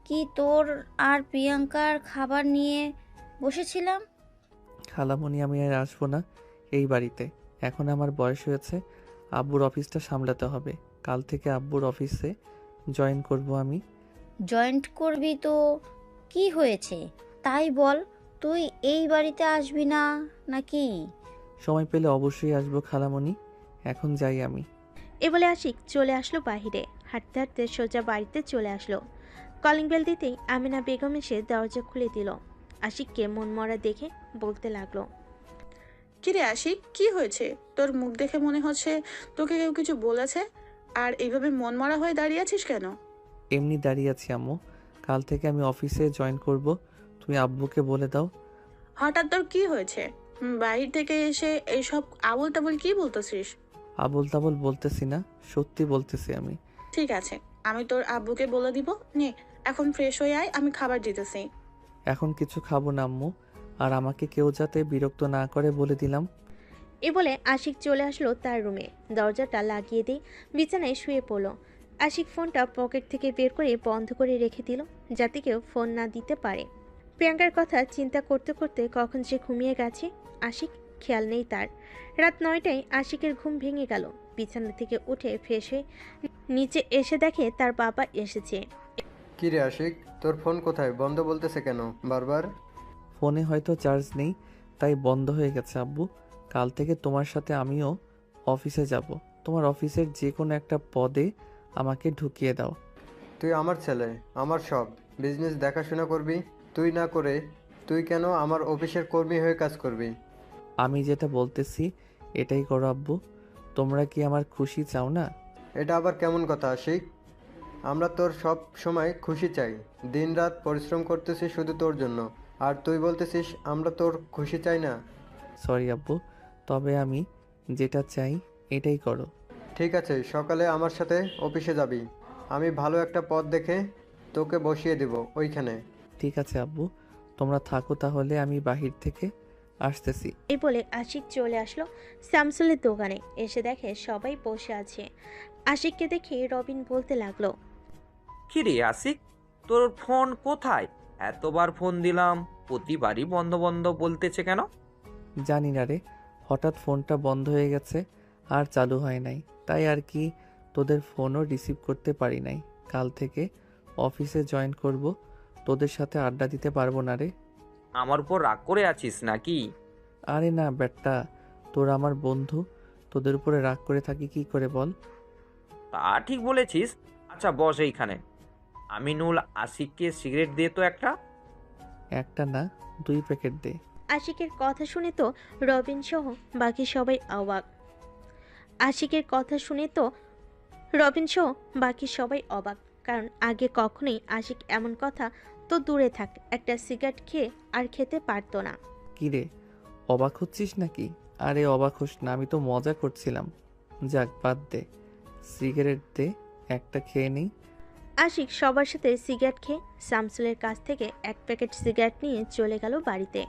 কি তোর আর প্রিয়াঙ্কার খাবার নিয়ে বসেছিলাম।
খালামণি আমি আর আসবো না এই বাড়িতে, এখন আমার বয়স হয়েছে, আব্বুর অফিসটা সামলাতে হবে। কাল থেকে আব্বুর অফিসে জয়েন করব আমি।
জয়েন্ট করবি তো কি হয়েছে তাই বল। তুই এই বাড়িতে আসবি না নাকি?
সময় পেলে অবশ্যই আসবো খালামণি। এখন যাই আমি।
এ বলে আশিক চলে আসলো বাহিরে। হাঁটতে হাঁটতে সোজা বাড়িতে চলে আসলো। কলিং বেল দিতেই আমিনা বেগম এসে দরজা খুলে দিল। আশিককে মনমরা দেখে বলতে লাগলো,
কিরে আশিক, কি হয়েছে? তোর মুখ দেখে মনে হচ্ছে তোকে কেউ কিছু বলেছে। আর এইভাবে মন মরা হয়ে দাঁড়িয়ে আছিস কেন?
এমনি দাঁড়িয়ে আছি আম্মু। কাল থেকে আমি অফিসে জয়েন করব। তুমি আব্বুকে বলে দাও।
হঠাৎ তোর কি হয়েছে? বাহির থেকে এসে এইসব আবল তাবল কি বলতেছিস?
আবোল তাবোল বলতেছি না, সত্যি বলতেছি আমি।
ঠিক আছে, আমি তোর আব্বুকে বলে দিব। নে এখন ফ্রেশ হয়ে আয়, আমি খাবার দিতেছি।
এখন কিছু খাবো না আম্মু। আর আমাকে কেউ যাতে বিরক্ত না করে বলে দিলাম।
এ বলে আশিক চলে আসলো তার রুমে। দরজাটা লাগিয়ে দিয়ে বিছানায় শুয়ে পড়লো। আশিক ফোনটা পকেট থেকে বের করে বন্ধ করে রেখে দিল, যাতে কেউ ফোন না দিতে পারে। প্রিয়াঙ্কার কথা চিন্তা করতে করতে কখন সে ঘুমিয়ে গেছে আশিক খেয়াল নেই তার। রাত 9টায় আশিকের ঘুম ভেঙে গেল। বিছানা থেকে উঠে ফ্রেশ হয়ে নিচে এসে দেখে তার বাবা এসেছে।
কি রে আশিক, তোর ফোন কোথায়? বন্ধ বলতেছে কেন বারবার?
ফোনে হয়তো চার্জ নেই, তাই বন্ধ হয়ে গেছে আব্বু। কাল থেকে তোমার সাথে আমিও অফিসে যাব। তোমার অফিসের যে কোনো একটা পদে আমাকে ঢুকিয়ে দাও।
তুই আমার ছেলে, আমার সব। বিজনেস দেখাশোনা করবি তুই না করে তুই কেন আমার অফিসের কর্মী হয়ে কাজ করবি?
আমি যেটা বলতেছি এটাই করো আব্বু। তোমরা কি আমার খুশি চাও না?
এটা আবার কেমন কথা আশিক? আমরা তোর সব সময় খুশি চাই। দিনরাত পরিশ্রম করতেছি শুধু তোর জন্য, আর তুই বলতেছিস আমরা তোর খুশি চাই না?
সরি আব্বু, তবে আমি যেটা চাই এটাই করো।
ঠিক আছে, সকালে আমার সাথে অফিসে যাবি। আমি ভালো একটা পদ দেখে তোকে বসিয়ে দেব ওইখানে।
ঠিক আছে আব্বু, তোমরা থাকো তাহলে, আমি বাহির থেকে আসতেছি।
এই বলে আশিক চলে আসলো শামসুলের দোকানে। এসে দেখে সবাই বসে আছে। আশিককে দেখে রবিন বলতে লাগলো,
কি রে আশিক, তোর ফোন কোথায়? এতবার ফোন দিলাম, প্রতিবারই বন্ধ বন্ধ বলতেছে কেন?
জানি না রে, হঠাৎ ফোনটা বন্ধ হয়ে গেছে আর চালু হয় নাই, তাই আর কি তোদের ফোনও রিসিভ করতে পারি নাই। কাল থেকে অফিসে জয়েন করব, তোদের সাথে আড্ডা দিতে পারবো না রে।
আমার উপর রাগ করে আছিস নাকি?
আরে না বেটা, তোরা আমার বন্ধু, তোদের উপরে রাগ করে থাকি কি করে বল?
তা ঠিক বলেছিস। আচ্ছা বস এইখানে। আমিনুল, আশিককে সিগারেট দে তো একটা।
একটা না, 2 প্যাকেট দে।
আশিকের কথা শুনে তো রবিন সহ বাকি সবাই অবাক। আশিকের কথা শুনে তো রবিন সহ বাকি সবাই অবাক, কারণ আগে কখনোই আশিক এমন কথা তো দূরে থাক, একটা সিগারেট খেয়ে আর খেতে পারতো না।
কি রে, অবাক হচ্ছিস নাকি? আরে অবাক হোস না, আমি তো মজা করছিলাম। যাক বাদ দে, সিগারেট দে, একটা খেয়ে নেই।
আশিক সবার সাথে সিগারেট খেয়ে শামসুলের কাছ থেকে 1 প্যাকেট সিগারেট নিয়ে চলে গেল বাড়িতে।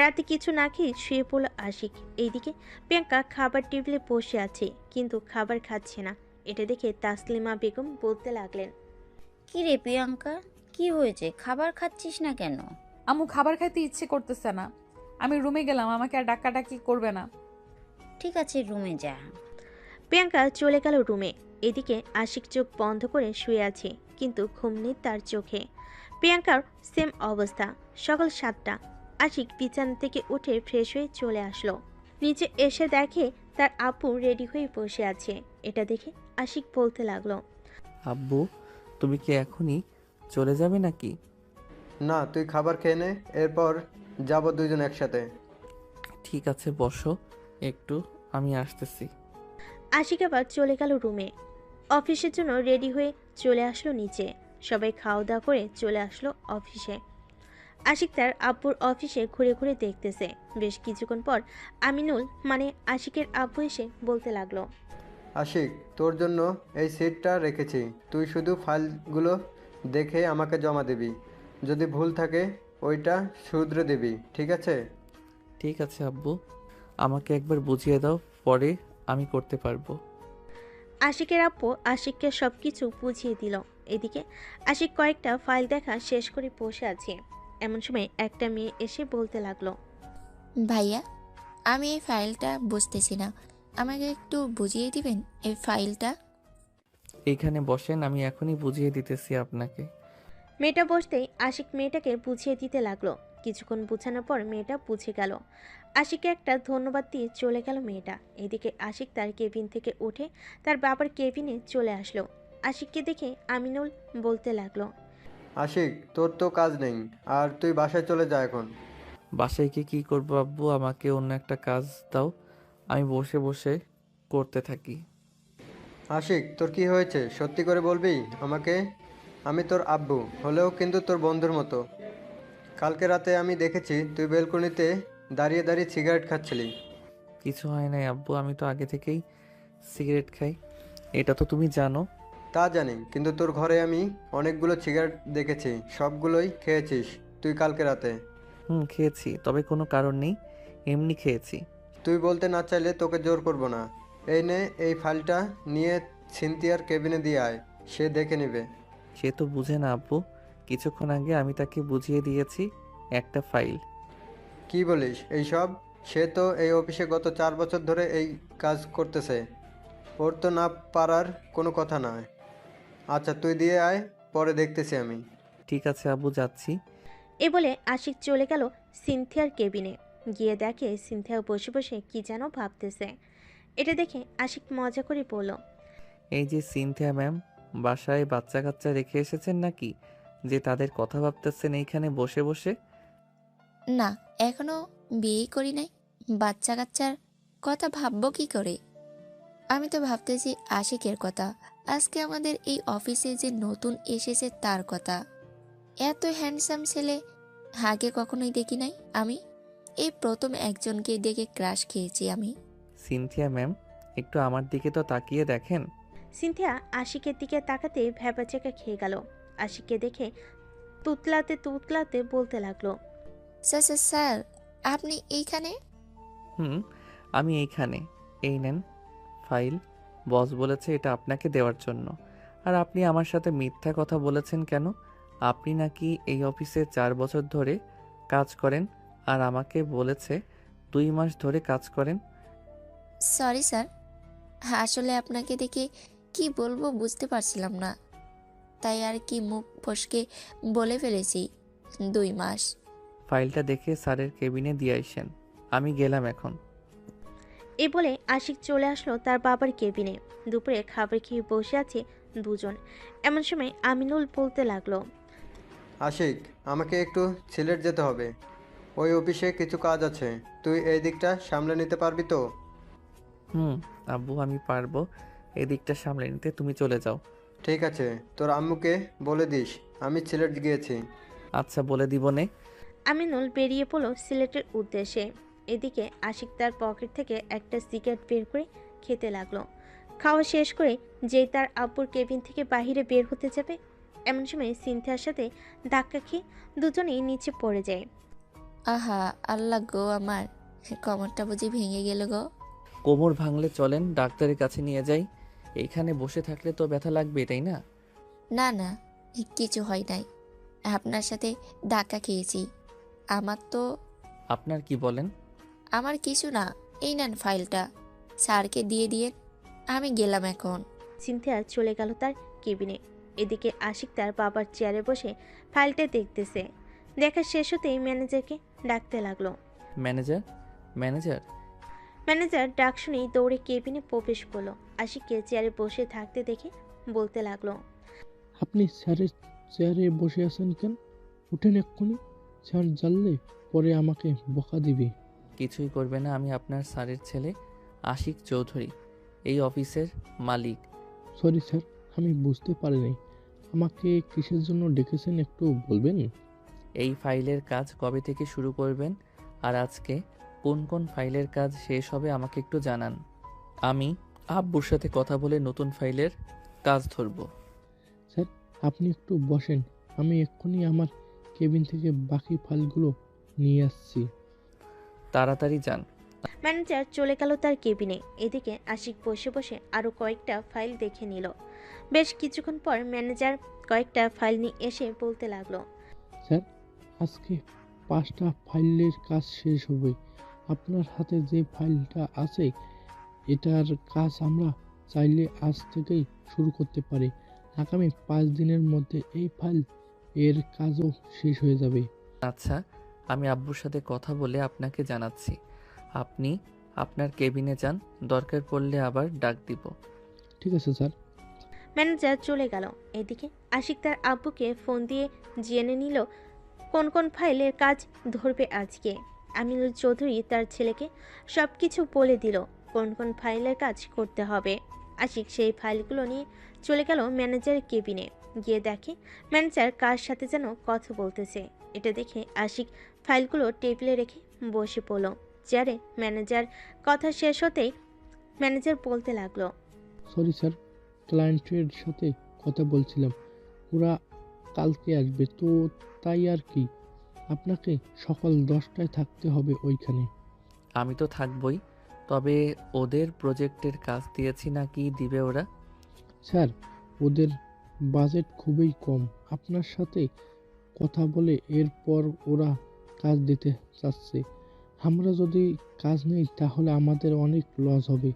রাতে কিছু না খেয়ে শুয়ে পড়ল আশিক। এইদিকে প্রিয়াঙ্কা খাবার টেবিলে বসে আছে, কিন্তু খাবার খাচ্ছে না। এটা দেখে তাসলিমা বেগম বলতে লাগলেন,
কি রে প্রিয়াঙ্কা, কি হয়েছে? খাবার খাচ্ছিস না কেন?
আম্মু খাবার খাইতে ইচ্ছে করতেছে না। আমি রুমে গেলাম, আমাকে আর ডাকাডাকি করবে না।
ঠিক আছে, রুমে যা।
প্রিয়াঙ্কা চলে গেল রুমে। এদিকে আশিক চোখ বন্ধ করে শুয়ে আছে, কিন্তু ঘুম নেই তার চোখে। প্রিয়াঙ্কার সেম অবস্থা। সকাল 7টা। আশিক বিছানা থেকে উঠে ফ্রেশ হয়ে চলে আসলো। নিচে এসে দেখে তার আপু রেডি হয়ে বসে আছে। এটা দেখে আশিক বলতে লাগলো,
আব্বু, তুমি কি এখনই চলে যাবে নাকি?
না, তুই খাবার খেয়ে নে, এরপর যাব দুইজন একসাথে।
ঠিক আছে বসো একটু, আমি আসতেছি।
আশিক আবার চলে গেল রুমে। অফিসের জন্য রেডি হয়ে চলে আসলো নিচে। সবাই খাওয়া দাওয়া করে চলে আসলো অফিসে। আশিক তার আব্বুর অফিসে ঘুরে ঘুরে দেখতেছে। বেশ কিছুক্ষণ পর আমিনুল মানে আশিকের আব্বু এসে বলতে লাগলো,
আশিক, তোর জন্য এই সিটটা রেখেছি। তুই শুধু ফাইলগুলো দেখে আমাকে জমা দিবি। যদি ভুল থাকে ওইটা শুধরে দিবি, ঠিক আছে?
ঠিক আছে আব্বু, আমাকে একবার বুঝিয়ে দাও, পরে আমি করতে পারবো।
আশিকের আব্বু আশিককে সবকিছু বুঝিয়ে দিল। এদিকে আশিক কয়েকটা ফাইল দেখা শেষ করে বসে আছে। এমন সময় একটা মেয়ে এসে বলতে লাগলো,
ভাইয়া, আমি এই ফাইলটা বুঝতেছি না। আমাকে একটু বুঝিয়ে দিবেন এই ফাইলটা?
এইখানে বসেন, আমি এখনই বুঝিয়ে দিতেছি আপনাকে।
মেয়েটা বসতেই আশিক মেয়েটাকে বুঝিয়ে দিতে লাগলো। কিছুক্ষণ বুঝানোর পর মেয়েটা বুঝে গেল। আশিককে একটা ধন্যবাদ দিয়ে চলে গেল মেয়েটা। এদিকে আশিক তার কেবিন থেকে উঠে তার বাবার কেবিনে চলে আসলো। আশিককে দেখে আমিনুল বলতে লাগলো,
আশিক, তোর তো কাজ নেই, আর তুই বাসায় চলে যা এখন।
বাসায় গিয়ে কী করবো আব্বু? আমাকে অন্য একটা কাজ দাও, আমি বসে বসে করতে থাকি।
আশিক, তোর কি হয়েছে সত্যি করে বলবি আমাকে? আমি তোর আব্বু হলেও কিন্তু তোর বন্ধুর মতো। কালকে রাতে আমি দেখেছি তুই বেলকনিতে দাঁড়িয়ে দাঁড়িয়ে সিগারেট খাচ্ছিলি।
কিছু হয় নাই আব্বু, আমি তো আগে থেকেই সিগারেট খাই, এটা তো তুমি জানো।
তা জানি, কিন্তু তোর ঘরে আমি অনেকগুলো সিগারেট দেখেছি, সবগুলোই খেয়েছিস তুই কালকে রাতে।
খেয়েছি, তবে কোনো কারণ নেই, এমনি খেয়েছি।
তুই বলতে না চাইলে তোকে জোর করব না। এই নে, এই ফাইলটা নিয়ে সিনথিয়ার কেবিনে দিয়ে আয়, সে দেখে নেবে।
সে তো বুঝে না আব্বু, কিছুক্ষণ আগে আমি তাকে বুঝিয়ে দিয়েছি একটা ফাইল।
কি বলিস এইসব? সে তো এই অফিসে গত 4 বছর ধরে এই কাজ করতেছে, ওর তো না পারার কোনো কথা নয়। আচ্ছা তুই দিয়ে আয়, পরে দেখতেছি আমি।
ঠিক আছে আব্বু, যাচ্ছি।
এ বলে আশিক চলে গেল সিনথিয়ার কেবিনে। গিয়ে দেখে সিনথিয়া বসে বসে কি যেন ভাবতেছে। এটা দেখে আশিক মজা করে বলল,
এই যে সিনথিয়া ম্যাম, বাসায় বাচ্চা কাচ্চা রেখে এসেছেন নাকি, যে তাদের কথা ভাবতেছেন এইখানে বসে বসে?
না, এখনো বিয়ে করি নাই, বাচ্চা কাচ্চার কথা ভাববো কি করে? আমি তো ভাবতেছি আশিকের কথা, আজকে আমাদের এই অফিসে যে নতুন এসেছে তার কথা। এত হ্যান্ডসাম ছেলে আগে কখনোই দেখি নাই আমি, এই প্রথম একজনকে দেখে ক্রাশ খেয়েছি আমি।
সিনথিয়া ম্যাম, একটু আমার দিকে তো তাকিয়ে দেখেন।
সিনথিয়া আশিকের দিকে তাকাতে ভ্যাবাচেকা খেয়ে গেল। আশিককে দেখে তুতলাতে তুতলাতে বলতে লাগলো,
স্যার স্যার স্যার, আপনি এইখানে?
আমি এইখানে। এই নেন ফাইল, বস বলেছে এটা আপনাকে দেওয়ার জন্য। আর আপনি আমার সাথে মিথ্যা কথা বলেছেন কেন? আপনি নাকি এই অফিসে 4 বছর ধরে কাজ করেন, আর আমাকে বলেছে 2 মাস ধরে কাজ করেন।
সরি স্যার, আসলে আপনাকে দেখে কি বলবো বুঝতে পারছিলাম না, তাই আর কি মুখ ফসকে বলে ফেলেছি 2 মাস।
ফাইলটা দেখে স্যারের কেবিনে দিয়ে আইসেন, আমি গেলাম এখন।
এ বলে আশিক চলে আসলো তার বাবার কেবিনে। দুপুরে খাবার খেয়ে বসে আছে দুজন। এমন সময় আমিনুল বলতে লাগলো,
আশিক, আমাকে একটু সিলেট যেতে হবে, ওই অফিসে কিছু কাজ আছে। তুই এই দিকটা সামলে নিতে পারবি তো?
আব্বু, আমি পারবো এদিকটা সামলে নিতে, তুমি চলে যাও।
ঠিক আছে, তোর আম্মুকে বলে দিস আমি সিলেট গিয়েছি।
আচ্ছা, বলে দিব নে।
আমিনুল বেরিয়ে পড়ল সিলেটের উদ্দেশ্যে। এদিকে আশিক তার পকেট থেকে একটা সিগারেট বের করে খেতে লাগলো। খাওয়া শেষ করে যেই তার আব্বুর কেবিন থেকে বাইরে বের হতে যাবে, এমন সময় সিনথিয়ার সাথে ধাক্কা খেয়ে দুজনেই নিচে পড়ে যায়।
আহা আল্লাহ গো, আমার কোমরটা বুঝি ভেঙে গেল গো।
কোমর ভাঙলে চলেন ডাক্তারের কাছে নিয়ে যাই, এইখানে বসে থাকলে তো ব্যথা লাগবে, তাই না?
না না, কিছু হয় নাই, আপনার সাথে ধাক্কা খেয়েছি। আমার তো।
আপনার কি বলেন?
আমার কিছু না, এই নেন ফাইলটা, স্যারকে দিয়ে দিয়ে আমি গেলাম এখন।
সিনথিয়া চলে গেল তার কেবিনে। এদিকে আশিক তার বাবার চেয়ারে বসে ফাইলটা দেখতেছে। দেখা শেষ হতেই ম্যানেজারকে ডাকতে লাগলো।
Manager, manager.
ম্যানেজার ডাক শুনেই দৌড়ে কেবিনে প্রবেশ করলো। আশিককে চেয়ারে বসে থাকতে দেখে বলতে লাগলো,
আপনি স্যারের চেয়ারে বসে আছেন কেন? উঠেন এক্ষুনি, স্যার জানলে পরে আমাকে বকা দিবে।
কিছুই করবে না, আমি আপনার স্যারের ছেলে আশিক চৌধুরী, এই অফিসের মালিক।
সরি স্যার, আমি বুঝতে পারিনি। আমাকে কিসের জন্য ডেকেছেন একটু বলবেন?
এই ফাইলের কাজ কবে থেকে শুরু করবেন, আর আজকে কোন কোন ফাইলের কাজ শেষ হবে আমাকে একটু জানান। আমি আব্বুর সাথে কথা বলে নতুন ফাইলের কাজ ধরব।
স্যার, আপনি একটু বসেন, আমি এক্ষুনি আমার কেবিন থেকে বাকি ফাইলগুলো নিয়ে আসছি।
তাড়াতাড়ি যান।
ম্যানেজার চলে গেল তার কেবিনে। এদিকে আশিক বসে বসে আরও কয়েকটা ফাইল দেখে নিল। বেশ কিছুক্ষণ পর ম্যানেজার কয়েকটা ফাইল নিয়ে এসে বলতে লাগলো,
স্যার, আজকে 5টা ফাইলের কাজ শেষ হবে। আপনার হাতে যে ফাইলটা আছে এটার কাজ আমরা চাইলে আজ থেকেই শুরু করতে পারি। আগামী 5 দিনের মধ্যে এই ফাইল এর কাজও শেষ হয়ে যাবে।
আচ্ছা, আমি আব্বুর সাথে কথা বলে আপনাকে জানাচ্ছি। আপনি আপনার কেবিনে যান, দরকার পড়লে আবার ডাক দিব।
ঠিক আছে স্যার।
ম্যানেজার চলে গেল। এদিকে আশিক তার আব্বুকে ফোন দিয়ে জেনে নিল কোন কোন ফাইলের কাজ ধরবে আজকে। আমিনুল চৌধুরী তার ছেলেকে সব কিছু বলে দিল কোন কোন ফাইলের কাজ করতে হবে। আশিক সেই ফাইলগুলো নিয়ে চলে গেল ম্যানেজারের কেবিনে। গিয়ে দেখে ম্যানেজার কার সাথে যেন কথা বলতেছে। এটা দেখে আশিক ফাইলগুলো টেবিলে রেখে বসে পড়ল চেয়ারে। ম্যানেজার কথা শেষ হতেই ম্যানেজার বলতে লাগলো,
সরি স্যার, ক্লায়েন্টের সাথে কথা বলছিলাম, ওরা কালকে আসবে তো, তাই আর কি। আপনাকে সকাল 10টায় থাকতে হবে ওইখানে।
আমি তো থাকবই, তবে ওদের প্রজেক্টের কাজ দিয়েছি নাকি দিবে ওরা?
স্যার, ওদের বাজেট খুবই কম। আপনার সাথে কথা বলে এরপর ওরা কাজ দিতে চাচ্ছে। আমরা যদি কাজ নেই তাহলে আমাদের অনেক লস হবে।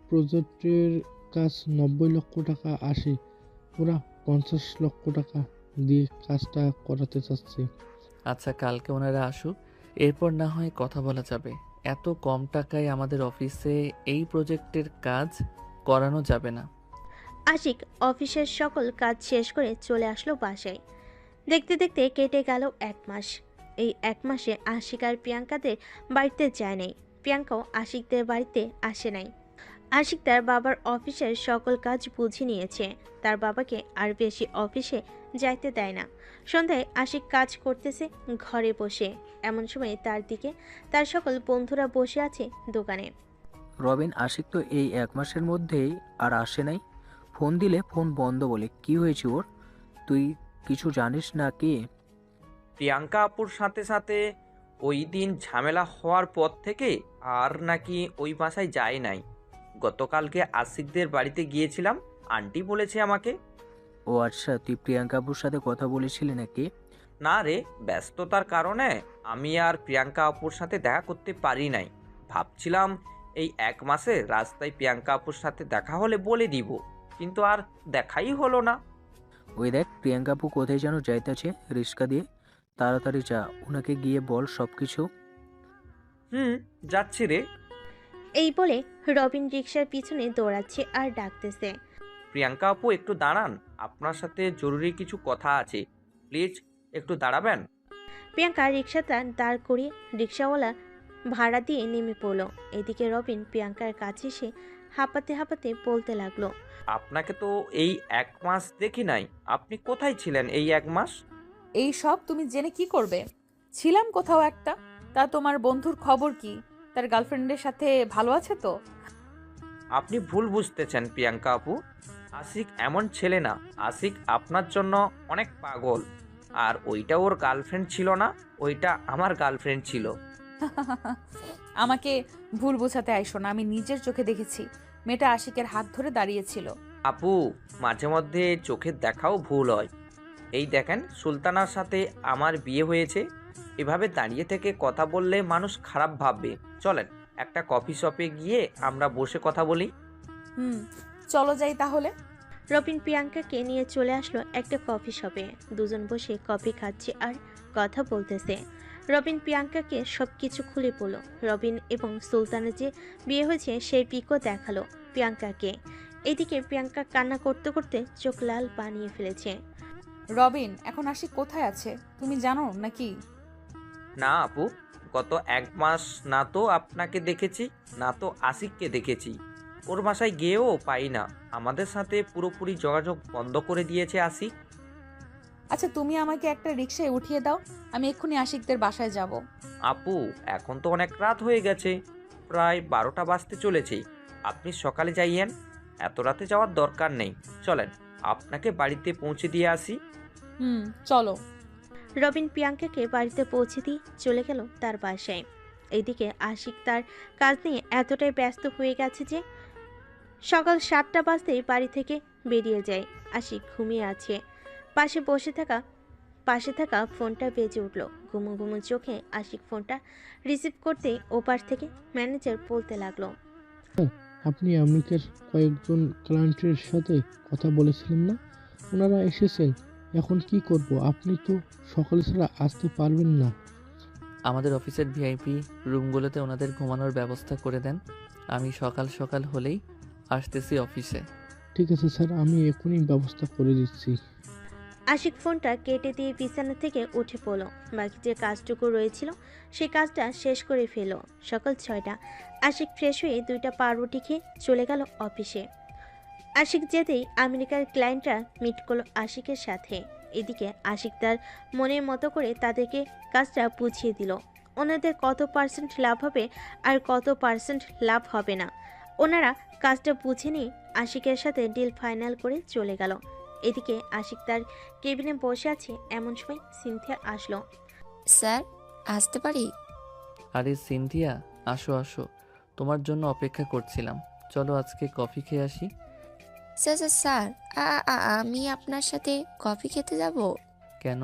প্রজেক্টের কাজ 90 লক্ষ টাকা আসে, ওরা 50 লক্ষ টাকা দিয়ে কাজটা করাতে চাচ্ছে।
আচ্ছা, কালকে ওনারা আসুক, এরপর না হয় কথা বলা যাবে। এত কম টাকায় আমাদের অফিসে এই প্রজেক্টের কাজ করানো যাবে না।
আশিক অফিসের সকল কাজ শেষ করে চলে আসলো বাসায়। দেখতে দেখতে কেটে গেল 1 মাস। এই 1 মাসে আশিক আর প্রিয়াঙ্কাদের বাড়িতে যায় নাই। প্রিয়াঙ্কাও আশিকদের বাড়িতে আসে নাই। আশিক তার বাবার অফিসের সকল কাজ বুঝে নিয়েছে। তার বাবাকে আর বেশি অফিসে যাইতে দেয় না। সন্ধ্যায় আশিক কাজ করতেছে ঘরে বসে। এমন সময় তার দিকে তার সকল বন্ধুরা বসে আছে দোকানে।
রবিন, আশিক তো এই 1 মাসের মধ্যেই আর আসে নাই। ফোন দিলে ফোন বন্ধ বলে, কি হয়েছে ওর? তুই কিছু জানিস না কি?
প্রিয়াঙ্কা আপুর সাথে সাথে ওই দিন ঝামেলা হওয়ার পর থেকে আর নাকি ওই বাসায় যায় নাই। গতকালকে আশিকদের বাড়িতে গিয়েছিলাম, আন্টি বলেছে আমাকে।
ও আচ্ছা, তুই প্রিয়াঙ্কা আপুর সাথে কথা বলেছিলি নাকি?
না রে, ব্যস্ততার কারণে আমি আর প্রিয়াঙ্কা আপুর সাথে দেখা করতে পারি নাই। ভাবছিলাম এই 1 মাসে রাস্তায় প্রিয়াঙ্কা আপুর সাথে দেখা হলে বলে দিব, কিন্তু আর দেখাই হলো না।
ওই দেখ, প্রিয়াঙ্কা আপু কোথায় যেন যাইতেছে রিক্সা দিয়ে। তাড়াতাড়ি যা, ওনাকে গিয়ে বল সব কিছু।
যাচ্ছি রে।
এই বলে রবিন রিক্সার পিছনে দৌড়াচ্ছে আর ডাকতেছে,
প্রিয়াঙ্কা আপু একটু দাঁড়ান, আপনার সাথে জরুরি কিছু কথা আছে, প্লিজ একটু দাঁড়াবেন।
প্রিয়াঙ্কা রিক্সাটা দাঁড় করিয়ে রিক্সাওয়ালা ভাড়া দিয়ে নেমে পড়ল। এদিকে রবিন প্রিয়াঙ্কার কাছে এসে হাঁপাতে হাঁপাতে বলতে লাগলো,
আপনাকে তো এই 1 মাস দেখি নাই, আপনি কোথায় ছিলেন এই 1 মাস?
এই সব তুমি জেনে কি করবে? ছিলাম কোথাও একটা। তা তোমার বন্ধুর খবর কি? তার গার্লফ্রেন্ডের সাথে ভালো আছে তো?
আপনি ভুল বুঝতেছেন প্রিয়াঙ্কা আপু, আশিক এমন ছেলে না। আশিক আপনার জন্য অনেক পাগল। আর ওইটা ওর গার্লফ্রেন্ড ছিল না, ওইটা আমার গার্লফ্রেন্ড ছিল।
আমাকে ভুল বোঝাতে আইসো না, আমি নিজের চোখে দেখেছি মেয়েটা আশিকের হাত ধরে দাঁড়িয়েছিল।
আপু, মাঝে মধ্যে চোখের দেখাও ভুল হয়। এই দেখেন, সুলতানার সাথে আমার বিয়ে হয়েছে, এভাবে দাঁড়িয়ে থেকে কথা বললে মানুষ খারাপ ভাববে। চলেন একটা কফি শপে গিয়ে আমরা বসে কথা বলি।
চলো যাই তাহলে।
রবিন প্রিয়াঙ্কাকে নিয়ে চলে আসলো একটা কফি শপে। দুজন বসে কফি খাচ্ছে আর কথা বলতেছে। রবিন প্রিয়াঙ্কাকে সবকিছু খুলে বলল। রবিন এবং সুলতানের যে বিয়ে হয়েছে সেই পিকও দেখালো প্রিয়াঙ্কাকে। এদিকে প্রিয়াঙ্কা কান্না করতে করতে চোখ লাল বানিয়ে ফেলেছে।
রবিন এখন আশিক কোথায় আছে তুমি জানো নাকি?
না আপু, গত 1 মাস না তো আপনাকে দেখেছি, না তো আশিককে দেখেছি। ওর বাসায় গিয়েও পাই না। আমাদের সাথে পুরোপুরি যোগাযোগ বন্ধ করে দিয়েছে আশিক।
আচ্ছা, তুমি আমাকে একটা রিকশায় উঠিয়ে দাও, আমি এক্ষুনি আশিকদের বাসায় যাব।
আপু, এখন তো অনেক রাত হয়ে গেছে, প্রায় 12টা বাজতে চলেছে। আপনি সকালে যাইয়েন, এত রাতে যাওয়ার দরকার নেই। চলেন আপনাকে বাড়িতে পৌঁছে দিয়ে আসি।
চলো।
রবিন প্রিয়াঙ্কাকে বাড়িতে পৌঁছে দিয়ে চলে গেল তার বাসায়। এইদিকে আশিক তার কাজ নিয়ে এতটাই ব্যস্ত হয়ে গেছে যে সকাল 7টা বাজতেই বাড়ি থেকে বেরিয়ে যায়। আশিক ঘুমিয়ে আছে। পাশে থাকা ফোনটা বেজে উঠল। ঘুমো ঘুমো চোখে আশিক ফোনটা রিসিভ করতেই ওপাশ থেকে ম্যানেজার বলতে লাগলো,
আপনি আমেরিকার কয়েকজন ক্লায়েন্টের সাথে কথা বলেছিলেন না? ওনারা এসেছেন। এখন কি করব? আপনি তো সকালে ছাড়া আসতে পারবেন না।
আমাদের অফিসের ভিআইপি রুমগুলোতে ওনাদের ঘুমানোর ব্যবস্থা করে দেন। আমি সকাল সকাল হলেই আসতেছি অফিসে।
ঠিক আছে স্যার, আমি এখনই ব্যবস্থা করে দিচ্ছি।
আশিক ফোনটা কেটে দিয়ে বিছানা থেকে উঠে পড়ল। বাকি যে কাজটুকু রয়েছিল সেই কাজটা শেষ করে ফেলো। সকাল 6টা। আশিক ফ্রেশ হয়ে 2টা পাউরুটি খেয়ে চলে গেল অফিসে। আশিক যেতেই আমেরিকার ক্লায়েন্টরা মিট করলো আশিকের সাথে। এদিকে আশিক তার মনের মতো করে তাদেরকে কাজটা বুঝিয়ে দিল। ওনাদের কত পার্সেন্ট লাভ হবে আর কত পার্সেন্ট লাভ হবে না ওনারা কাজটা বুঝে নিয়ে আশিকের সাথে ডিল ফাইনাল করে চলে গেল। এদিকে আশিক তার কেবিনে বসে আছে, এমন সময় সিনথিয়া আসলো।
স্যার, আসতে পারি?
আরে সিনথিয়া, আসো আসো, তোমার জন্য অপেক্ষা করছিলাম। চলো আজকে কফি খেয়ে আসি।
স্যার স্যার স্যার, আমি আপনার সাথে কফি খেতে যাব?
কেন,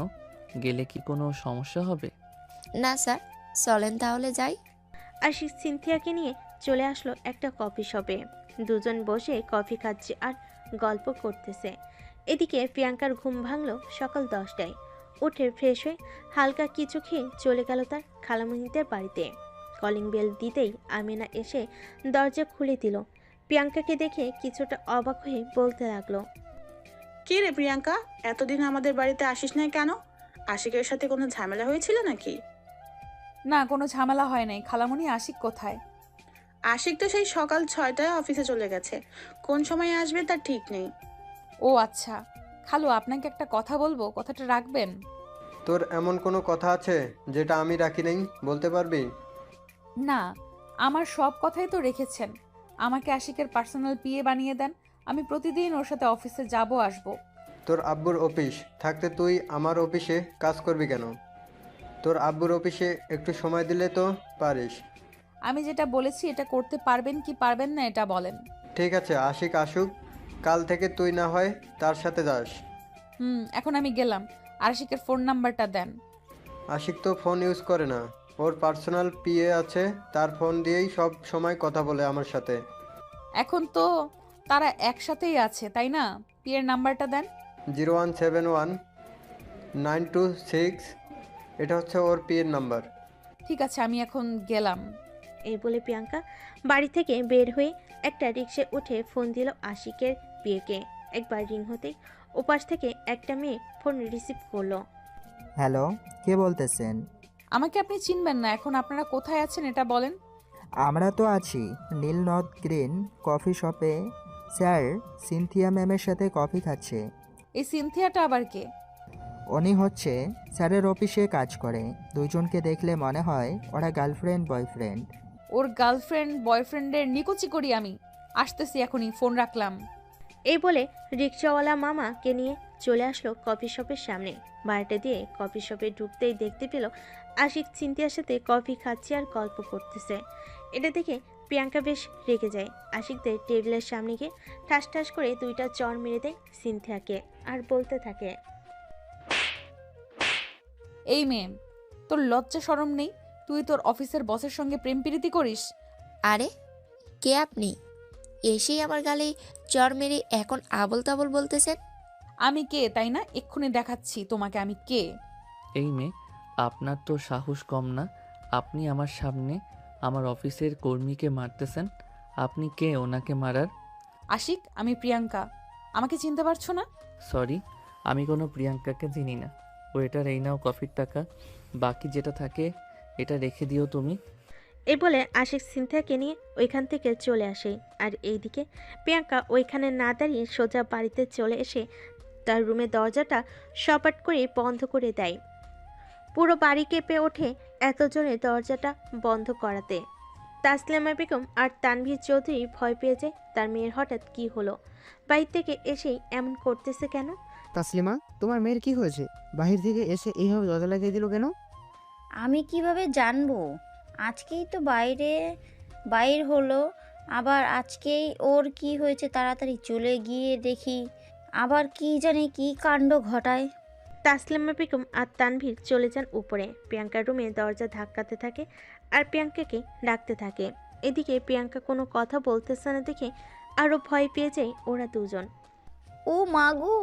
গেলে কি কোনো সমস্যা হবে?
না স্যার, চলেন তাহলে যাই।
আশিক সিনথিয়াকে নিয়ে চলে আসলো একটা কফি শপে। দুজন বসে কফি খাচ্ছে আর গল্প করতেছে। এদিকে প্রিয়াঙ্কার ঘুম ভাঙলো সকাল 10টায়। উঠে ফ্রেশ হয়ে হালকা কিছু খেয়ে চলে গেল তার খালামণিদের বাড়িতে। কলিং বেল দিতেই আমিনা এসে দরজা খুলে দিল। প্রিয়াঙ্কাকে দেখে কিছুটা অবাক হয়ে বলতে লাগলো,
কি রে প্রিয়াঙ্কা, এতদিন আমাদের বাড়িতে আসিস না কেন? আশিকের সাথে কোনো ঝামেলা হয়েছিল নাকি?
না, কোনো ঝামেলা হয় নাই। খালামণি, আশিক কোথায়?
আশিক তো সেই সকাল 6টায় অফিসে চলে গেছে, কোন সময় আসবে তার ঠিক নেই।
ও আচ্ছা। খালু, আপনাকে একটা কথা বলবো, কথাটা রাখবেন?
তোর এমন কোনো কথা আছে যেটা আমি রাখি নাই, বলতে পারবি?
না, আমার সব কথাই তো রেখেছেন। আমাকে আশিকের পার্সোনাল পিএ বানিয়ে দেন। আমি প্রতিদিন ওর সাথে অফিসে যাব আসবো।
তোর আব্বুর অফিস থাকতে তুই আমার অফিসে কাজ করবি কেন? তোর আব্বুর অফিসে একটু সময় দিলে তো পারিস।
আমি যেটা বলেছি এটা করতে পারবেন কি পারবেন না এটা বলেন।
ঠিক আছে, আশিক আসুক, কাল থেকে তুই না হয় তার সাথে যাস।
এখন আমি গেলাম। আশিকের ফোন নাম্বারটা দেন।
আশিক তো ফোন ইউজ করে না, ওর পার্সোনাল পিএ আছে, তার ফোন দিয়েই সব সময় কথা বলে আমার সাথে।
এখন তো তারা একসাথেই আছে, তাই না? পিএর নাম্বারটা দেন।
0171926, এটা হচ্ছে ওর পিএর নাম্বার।
ঠিক আছে, আমি এখন গেলাম।
এই বলে প্রিয়াঙ্কা বাড়ি থেকে বের হয়ে একটা রিক্সে উঠে ফোন দিল আশিকের বিয়েকে। একবার রিং হতেই ওপাশ থেকে একটা মেয়ে ফোন রিসিভ করলো।
হ্যালো, কে বলতেছেন?
আমাকে আপনি চিনবেন না। এখন আপনারা কোথায় আছেন এটা বলেন।
আমরা তো আছি নীল নর্থ গ্রিন কফি শপে। স্যার, সিনথিয়া ম্যামের সাথে কফি খাচ্ছে।
এই সিনথিয়াটা আবার কে?
উনি হচ্ছে স্যারের অফিসে কাজ করে। দুইজনকে দেখলে মনে হয় ওরা গার্লফ্রেন্ড বয়ফ্রেন্ড।
ওর গার্লফ্রেন্ড বয়ফ্রেন্ডের নিকুচি করি আমি। আসতেছি এখনই, ফোন রাখলাম।
এই বলে রিক্সাওয়ালা মামাকে নিয়ে চলে আসলো কফি শপের সামনে। বাড়িটা দিয়ে কফি শপে ঢুকতেই দেখতে পেল আশিক সিনথিয়ার সাথে কফি খাচ্ছে আর গল্প করতেছে। এটা দেখে প্রিয়াঙ্কা বেশ রেগে যায়। আশিকদের টেবিলের সামনে গিয়ে ঠাস ঠাস করে 2টা চড় মেরে দেয় সিনথিয়াকে আর বলতে থাকে,
এই মেয়ে, তোর লজ্জা শরম নেই? তুই তোর অফিসের বসের সঙ্গে প্রেম প্রীতি করিস?
আরে, কে আপনি? এসেই আমার গালে চড় মেরে এখন আবল তাবল বলতেছেন।
আমি কে তাই না? এক্ষুনি দেখাচ্ছি তোমাকে আমি কে।
এই মেয়ে, আপনার তো সাহস কম না। আপনি আমার সামনে আমার অফিসের কর্মীকে মারতেছেন। আপনি কে ওনাকে মারার?
আশিক, আমি প্রিয়াঙ্কা। আমাকে চিনতে পারছো না?
সরি, আমি কোনো প্রিয়াঙ্কাকে চিনি না। ওয়েটার, এই নাও কফির টাকা, বাকি যেটা থাকে এটা রেখে দিও তুমি।
এই বলে আশিক সিনথিয়াকে নিয়ে ওইখান থেকে চলে আসে। আর এইদিকে প্রিয়াঙ্কা ওইখানে না দাঁড়িয়ে সোজা বাড়িতে চলে এসে তার রুমের দরজাটা সপাট করে বন্ধ করে দেয়। পুরো বাড়ি কেঁপে ওঠে এত জোরে দরজাটা বন্ধ করাতে। তাসলিমা বেগম আর তানভীর চৌধুরী ভয় পেয়ে যায় তার মেয়ের হঠাৎ কি হলো, বাড়ি থেকে এসেই এমন করতেছে কেন।
তাসলিমা, তোমার মেয়ের কি হয়েছে? বাহির থেকে এসে এইভাবে দরজা লাগিয়ে দিল কেন?
আমি কিভাবে জানবো? আজকেই তো বাইর হলো, আবার আজকেই ওর কি হয়েছে তাড়াতাড়ি চলে গিয়ে দেখি আবার কি জানি কি কাণ্ড ঘটায়।
তাসলিমা বেগম আর তানভীর চলে যান উপরে। প্রিয়াঙ্কার রুমে দরজা ধাক্কাতে থাকে আর প্রিয়াঙ্কাকে ডাকতে থাকে। এদিকে প্রিয়াঙ্কা কোনো কথা বলতেছে না দেখে আরও ভয় পেয়ে যায় ওরা দুজন।
ও মা গো,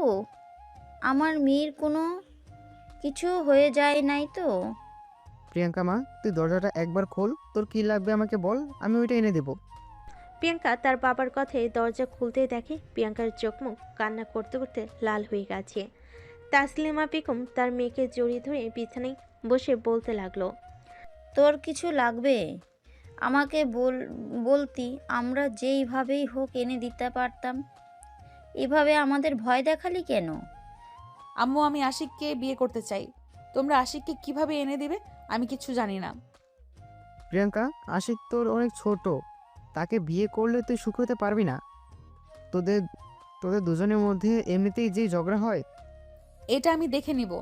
আমার মেয়ের কোনো কিছু হয়ে যায় নাই তো?
প্রিয়াঙ্কা মা, তুই দরজাটা একবার খোল, তোর কি লাগবে আমাকে বল, আমি ওইটা এনে দেবো।
প্রিয়াঙ্কা তার বাবার কথায় দরজা খুলতেই দেখে প্রিয়াঙ্কার চোখ মুখ কান্না করতে করতে লাল হয়ে গেছে। তাসলিমা বেগম তার মেয়েকে জড়িয়ে ধরে বিছানায় বসে বলতে লাগলো,
তোর কিছু লাগবে আমাকে বলতি, আমরা যেইভাবেই হোক এনে দিতে পারতাম। এভাবে আমাদের ভয় দেখালি কেন?
আম্মু, আমি আশিককে বিয়ে করতে চাই। তোমরা আশিককে কিভাবে এনে দিবে আমি কিছু জানি না।
প্রিয়াঙ্কা, আশিক তোর অনেক ছোট, তাকে বিয়ে করলে তুই সুখী হতে পারবি না। তোদের তোদের দুজনের মধ্যে এমনিতেই যে ঝগড়া হয়।
এটা আমি দেখে নিব,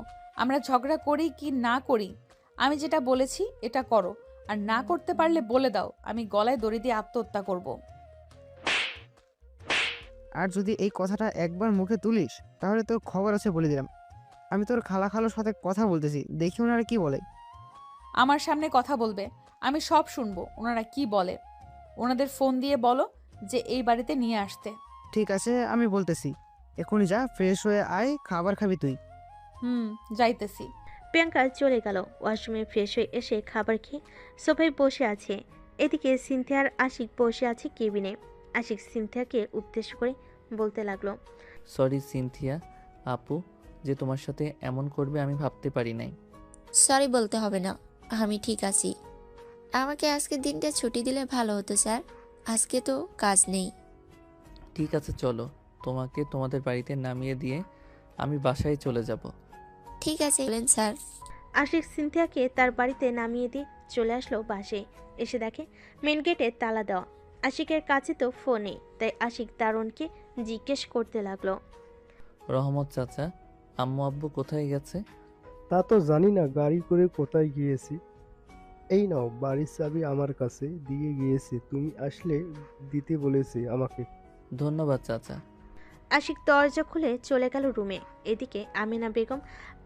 আমরা ঝগড়া করি কি না করি। আমি যেটা বলেছি এটা করো, আর না করতে পারলে বলে দাও, আমি গলায় দড়ি দিয়ে আত্মহত্যা করব।
আর যদি এই কথাটা একবার মুখে তুলিস তাহলে তোর খবর আছে বলে দিলাম। আমি তোর খালার সাথে কথা বলতেছি, দেখি ওনারা কি বলে।
আমার সামনে কথা বলবে, আমি সব শুনবো ওনারা কি বলে। ওনাদের ফোন দিয়ে বলো যে এই বাড়িতে নিয়ে আসতে।
ঠিক আছে, আমি বলতেছি। এখনই যা, ফ্রেশ হয়ে আয়, খাবার খাবি তুই।
যাইতেছি।
প্রিয়াঙ্কা চলে গেল ওয়াশরুমে। ফ্রেশ হয়ে এসে খাবার খেয়ে সোফায় বসে আছে। এদিকে সিনথিয়া আর আশিক বসে আছে কেবিনে। আশিক সিনথিয়াকে উদ্দেশ্য করে বলতে লাগলো,
সরি সিনথিয়া আপু, যে তোমার সাথে এমন করবে আমি ভাবতে পারি নাই।
সরি বলতে হবে না, আমি ঠিক আছি। আমাকে আজকের দিনটা ছুটি দিলে ভালো হতো স্যার, আজকে তো কাজ নেই।
ঠিক আছে চলো, তোমাকে তোমাদের বাড়িতে নামিয়ে দিয়ে আমি বাসায় চলে যাব।
ঠিক আছে বলেন স্যার।
আশিক সিনথিয়াকে তার বাড়িতে নামিয়ে দিয়ে চলে আসলো বাসে। এসে দেখে মেন গেটে তালা দেওয়া। আশিকের কাছে তো ফোন নেই, তাই আশিক দারুণকে জিজ্ঞেস করতে লাগলো,
রহমত চাচা, আম্মু আব্বু কোথায় গেছে?
তা তো জানি না, গাড়ি করে কোথায় গিয়েছি। এই নাও, বাড়ির চাবি আমার কাছে দিয়ে গিয়েছি, তুমি আসলে দিতে বলেছে আমাকে।
ধন্যবাদ চাচা।
আশিক দরজা খুলে চলে গেল রুমে। এদিকে আমিনা বেগম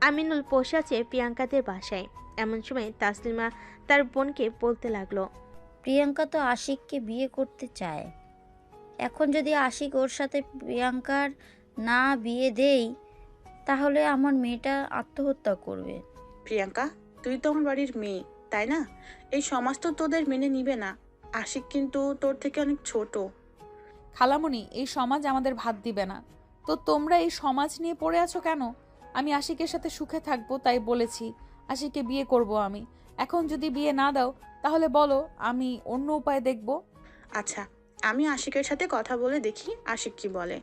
আমিনুল বসে আছে প্রিয়াঙ্কাদের বাসায়। এমন সময় তাসলিমা তার বোনকে বলতে লাগলো,
প্রিয়াঙ্কা তো আশিককে বিয়ে করতে চায়। এখন যদি আশিক ওর সাথে প্রিয়াঙ্কার না বিয়ে দেই, তাহলে আমার মেয়েটা আত্মহত্যা করবে।
প্রিয়াঙ্কা, তুই তো আমার বাড়ির মেয়ে, তাই না? এই সমাজ তো তোদের মেনে নিবে না। আশিক কিন্তু তোর থেকে অনেক ছোট।
খালামণি, এই সমাজ আমাদের ভাত দিবে না, তো তোমরা এই সমাজ নিয়ে পড়ে আছো কেন? আমি আশিকের সাথে সুখে থাকবো, তাই বলেছি আশিককে বিয়ে করব আমি। এখন যদি বিয়ে না দাও তাহলে বলো, আমি অন্য উপায় দেখব।
আচ্ছা, আমি আশিকের সাথে কথা বলে দেখি আশিক কি বলে।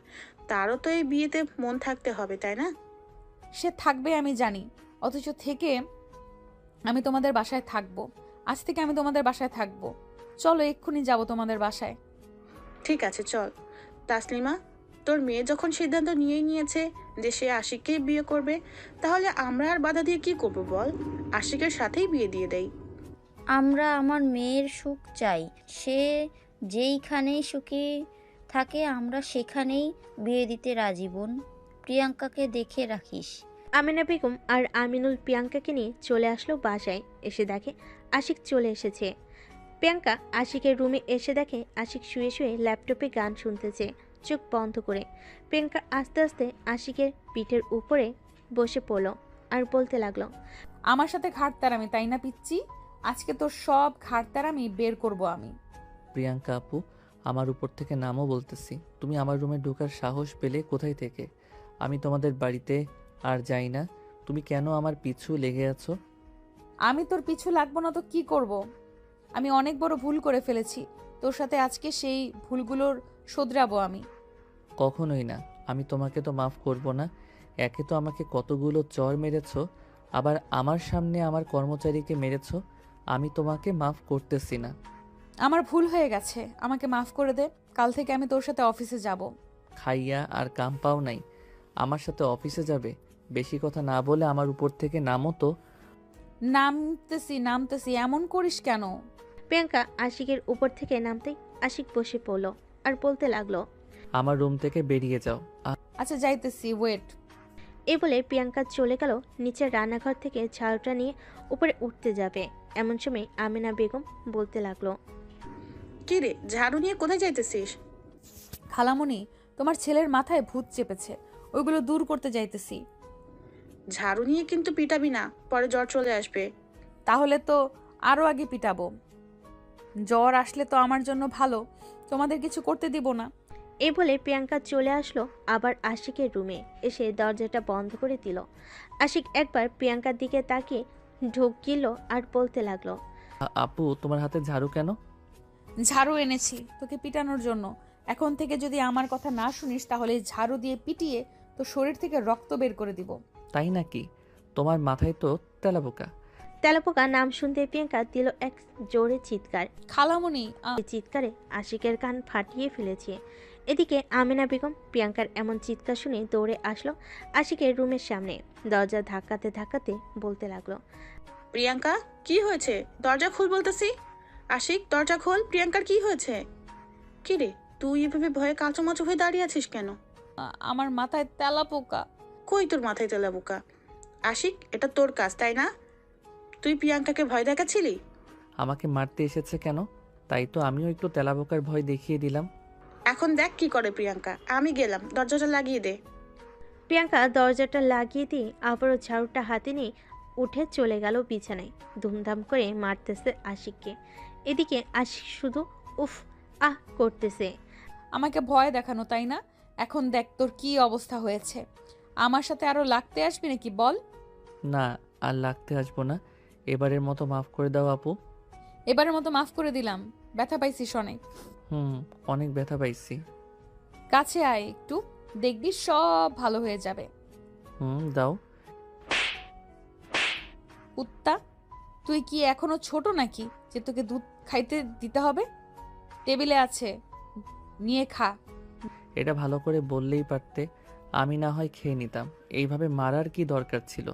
তারও তো এই বিয়েতে মন থাকতে হবে, তাই না?
সে থাকবে আমি জানি, অথচ থেকে আমি তোমাদের বাসায় থাকবো। আজ থেকে আমি তোমাদের বাসায় থাকবো। চলো এক্ষুনি যাব তোমাদের বাসায়।
ঠিক আছে চল। তাসলিমা, তোর মেয়ে যখন সিদ্ধান্ত নিয়েই নিয়েছে যে সে আশিককেই বিয়ে করবে, তাহলে আমরা আর বাধা দিয়ে কি করবো বল? আশিকের সাথেই বিয়ে দিয়ে দেই।
আমরা আমার মেয়ের সুখ চাই, সে যেইখানেই সুখী থাকে আমরা সেখানেই বিয়ে দিতে রাজি। বোন, প্রিয়াঙ্কাকে দেখে রাখিস।
আমিনা বেগম আর আমিনুল প্রিয়াঙ্কাকে নিয়ে চলে আসলো বাসায়। এসে দেখে আশিক চলে এসেছে। প্রিয়াঙ্কা আশিকের রুমে এসে দেখে আশিক শুয়ে শুয়ে ল্যাপটপে গান শুনতেছে চোখ বন্ধ করে। প্রিয়াঙ্কা আস্তে আস্তে আশিকের পিঠের উপরে বসে পড়ল আর বলতে লাগলো,
আমার সাথে ঘাটতারামি, তাই না পিচ্ছি? আজকে তোর সব ঘাটতারামি বের করব আমি।
প্রিয়াঙ্কা আপু, আমার উপর থেকে নামও বলতেছি। তুমি আমার রুমে ঢোকার সাহস পেলে কোথায় থেকে? আমি তোমাদের বাড়িতে আর যাই না, তুমি কেন আমার পিছু লেগে আছো?
আমি তোর পিছু লাগবো না তো কি করব? আমি অনেক বড় ভুল করে ফেলেছি, তোর সাথে আজকে সেই ভুলগুলোর শোধরাবো আমি।
কখনোই না, আমি তোমাকে তো মাফ করব না। একে তো আমাকে কতগুলো চর মেরেছো, আবার আমার সামনে আমার কর্মচারীকে মেরেছো। আমি তোমাকে মাফ করতেছি না।
আমার ভুল হয়ে গেছে, আমাকে মাফ করে দে। কাল থেকে আমি তোর সাথে অফিসে যাব।
খাইয়া আর কাম পাও নাই, আমার সাথে অফিসে যাবে? বেশি কথা না বলে আমার উপর থেকে নামো তো।
নামতেছি, এমন করিস কেন?
প্রিয়াঙ্কা আশিকের উপর থেকে নামতেই আশিক বসে পড়ল আর বলতে লাগলো,
আমার রুম থেকে বেরিয়ে যাও।
আচ্ছা যাইতেছি, ওয়েট।
এ বলে প্রিয়াঙ্কা চলে গেল নিচের রান্নাঘর থেকে ঝাড়ুটা নিয়ে উপরে উঠতে যাবে। এমন সময় আমিনা বেগম বলতে লাগলো,
কি রে, ঝাড়ু নিয়ে কোথায় যাইতেছিস?
খালামণি, তোমার ছেলের মাথায় ভূত চেপেছে, ওইগুলো দূর করতে যাইতেছি।
ঝাড়ু নিয়ে কিন্তু পিটাবি না, পরে জ্বর চলে আসবে।
তাহলে তো আরো আগে পিটাবো। জ্বর আসলে তো আমার জন্য ভালো, তোমাদের কিছু করতে দিব না।
এই বলে প্রিয়াঙ্কা চলে আসলো আবার আশিকের রুমে, এসে দরজাটা বন্ধ করে দিল। আশিক একবার প্রিয়াঙ্কার দিকে তাকিয়ে ঢোক গিল আর বলতে লাগলো,
আপু তোমার হাতে ঝাড়ু কেন?
ঝাড়ু এনেছি তোকে পিটানোর জন্য। এখন থেকে যদি আমার কথা না শুনিস তাহলে ঝাড়ু দিয়ে পিটিয়ে তো শরীর থেকে রক্ত বের করে দিব।
তাই নাকি? তোমার মাথায় তো তেলাপোকা।
তেলাপোকা নাম শুনতে প্রিয়াঙ্কা দিল এক জোরে চিৎকার।
খালামণি,
এই চিৎকারে আশিকের কান ফাটিয়ে ফেলেছে। এদিকে আমিনা বেগম প্রিয়াঙ্কার এমন চিৎকার শুনে দৌড়ে আসলো আশিকের রুমের সামনে, দরজা ধাক্কাতে ধাক্কাতে বলতে লাগলো,
প্রিয়াঙ্কা কি হয়েছে? দরজা খুল বলতেছি। আশিক, দরজা খোল। প্রিয়াঙ্কার কি হয়েছে? কি রে, তুই এভাবে ভয়ে কাঁচুমাচু হয়ে দাঁড়িয়ে আছিস কেন?
আমার মাথায় তেলাপোকা।
কই তোর মাথায় তেলা বোকা? আশিক, এটা তোর কাজ তাই না? তুই প্রিয়াঙ্কাকে ভয় দেখাচ্ছিলি?
আমাকে মারতে এসেছে কেন? তাই তো আমিও একটু তেলাপোকার ভয় দেখিয়ে দিলাম।
এখন দেখ কি করে প্রিয়াঙ্কা। আমি গেলাম, দরজাটা লাগিয়ে দে।
প্রিয়াঙ্কা দরজাটা লাগিয়ে দিয়ে আবারও ঝাড়ুটা হাতে নিয়ে উঠে চলে গেল বিছানায়, ধুমধাম করে মারতেছে আশিককে। এদিকে আশিক শুধু উফ আহ করতেছে।
আমাকে ভয় দেখানো তাই না? এখন দেখ তোর কি অবস্থা হয়েছে। আমার সাথে আরো লাগতে আসবি নাকি বল?
না, আর লাগতে আসবো না। এবারের মতো মাফ করে দাও আপু।
এবারের মতো মাফ করে দিলাম। ব্যথা পাইছিস অনেক?
অনেক ব্যথা পাইছি।
কাছে আয় একটু, দেখবি সব ভালো হয়ে যাবে।
দাও।
কুত্তা, তুই কি এখনো ছোট নাকি যে তোকে দুধ খাইতে দিতে হবে? টেবিলে আছে, নিয়ে খা।
এটা ভালো করে বললেই পারতে, আমি না হয় খেয়ে নিতাম। এইভাবে মারার কি দরকার ছিল?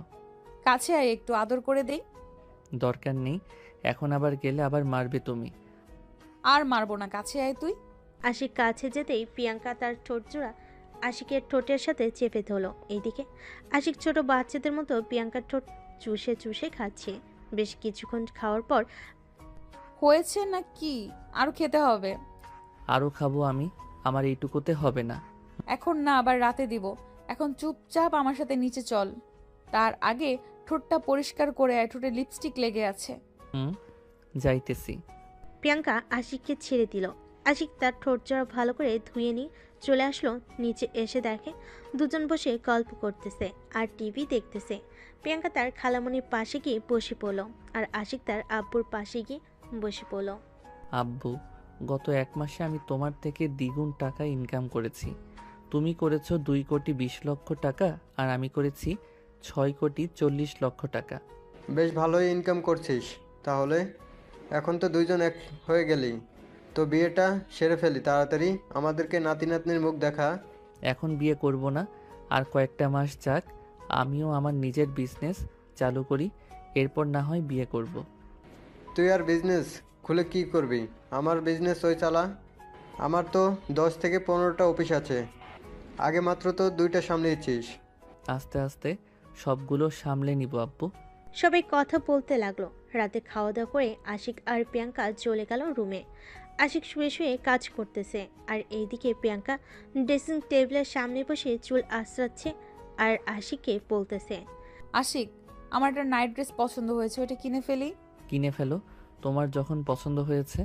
কাছে আয় একটু, আদর করে দেই।
দরকার নেই, এখন আবার গেলে আবার মারবে তুমি।
আর মারবো না, কাছে আয় তুই।
আশিক কাছে যেতেই প্রিয়াঙ্কা তার ঠোঁট জোড়া আশিকের ঠোঁটের সাথে চেপে ধরল। এইদিকে আশিক ছোট বাচ্চাদের মতো প্রিয়াঙ্কার ঠোঁট চুষে চুষে খাচ্ছে। বেশ কিছুক্ষণ খাওয়ার পর,
হয়েছে না কি? আরো খেতে হবে।
আরও খাবো আমি, আমার এইটুকুতে হবে না।
এখন না, আবার রাতে দিব। এখন চুপচাপ আমার সাথে নিচে চল। তার আগে ঠোঁটটা পরিষ্কার করে আয়, ঠোঁটে লিপস্টিক লেগে আছে।
যাইতেছি।
প্রিয়াঙ্কা আশিককে ছেড়ে দিল। আশিক তার ঠোঁট জোড়া ভালো করে ধুয়ে নিয়ে চলে আসলো নিচে। এসে দেখে দুজন বসে গল্প করতেছে আর টিভি দেখতেছে। প্রিয়াঙ্কা তার খালামণির পাশে গিয়ে বসে পড়লো আর আশিক তার আব্বুর পাশে গিয়ে বসে পড়লো।
আব্বু, গত 1 মাসে আমি তোমার থেকে দ্বিগুণ টাকা ইনকাম করেছি। তুমি করেছো 2,20,00,000 টাকা আর আমি করেছি 6,40,00,000 টাকা।
বেশ ভালোই ইনকাম করছিস তাহলে। এখন তো দুইজন এক হয়ে গেলি, তো বিয়েটা সেরে ফেলি তাড়াতাড়ি, আমাদেরকে নাতি নাতনির মুখ দেখা।
এখন বিয়ে করব না, আর কয়েকটা মাস যাক, আমিও আমার নিজের বিজনেস চালু করি, এরপর না হয় বিয়ে করব।
তুই আর বিজনেস খুলে কি করবি? আমার বিজনেস ওই চালা। আমার তো 10 থেকে 15টা অফিস আছে, আগে মাত্র তো 2টা সামলেছিস।
আস্তে আস্তে সবগুলো সামলে নিব আব্বু।
সবাই কথা বলতে লাগলো। রাতে খাওয়া দাওয়া করে আশিক আর প্রিয়াঙ্কা চলে গেল রুমে। আশিক শুয়ে শুয়ে কাজ করতেছে আর এইদিকে প্রিয়াঙ্কা ড্রেসিং টেবিলের সামনে বসে চুল আঁচড়াচ্ছে আর আশিককে বলতেছে,
আশিক, আমার একটা নাইট ড্রেস পছন্দ হয়েছে, ওটা কিনে ফেলি।
কিনে ফেলো, তোমার যখন পছন্দ হয়েছে।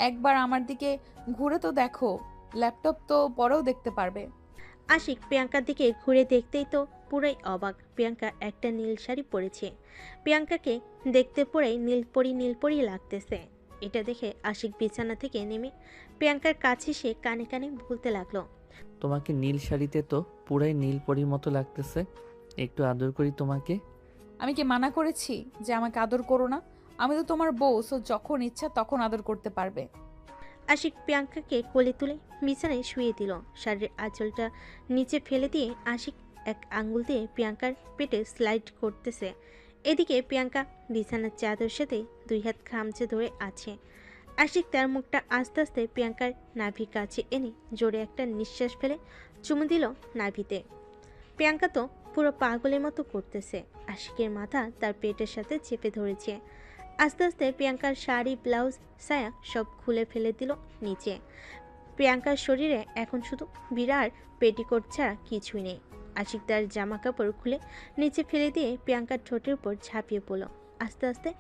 একবার আমার দিকে ঘুরে তো দেখো, ল্যাপটপ তো পরেও দেখতে পারবে।
আশিক প্রিয়াঙ্কার দিকে ঘুরে দেখতেই তো পুরাই অবাক। প্রিয়াঙ্কা একটা নীল শাড়ি পরেছে। প্রিয়াঙ্কাকে দেখতে পরেই নীলপরি লাগতেছে। এটা দেখে আশিক বিছানা থেকে নেমে প্রিয়াঙ্কার কাছে সে কানে কানে বলতে লাগলো,
তোমাকে নীল শাড়িতে তো পুরাই নীল পরীর মতো লাগতেছে, একটু আদর করি তোমাকে।
আমি কি মানা করেছি যে আমাকে আদর করো না? আমি তো তোমার বউ, সো যখন ইচ্ছা তখন আদর করতে পারবে।
আশিক প্রিয়াঙ্কাকে কোলে তুলে বিছানায় শুয়ে দিল। শাড়ির আঁচলটা নিচে ফেলে দিয়ে আশিক এক আঙ্গুল দিয়ে প্রিয়াঙ্কার পেটে স্লাইড করতেছে। এদিকে প্রিয়াঙ্কা বিছানার চাদর সাথে 2 হাত খামচে ধরে আছে। আশিক তার মুখটা আস্তে আস্তে প্রিয়াঙ্কার নাভির কাছে এনে জোরে একটা নিঃশ্বাস ফেলে চুমু দিল নাভিতে। প্রিয়াঙ্কা তো পুরো পাগলের মতো করতেছে। আশিকের মাথা তার পেটের সাথে চেপে ধরেছে। আস্তে আস্তে প্রিয়াঙ্কার শাড়ি, ব্লাউজ, সায়া সব খুলে ফেলে দিল নিচে। প্রিয়াঙ্কার শরীরে এখন শুধু বিরাট পেটিকোট ছাড়া কিছুই নেই। আশিক তার জামা কাপড় খুলে নিচে ফেলে দিয়ে প্রিয়াঙ্কার ঠোঁটের উপর ঝাঁপিয়ে পড়ল। আস্তে আস্তে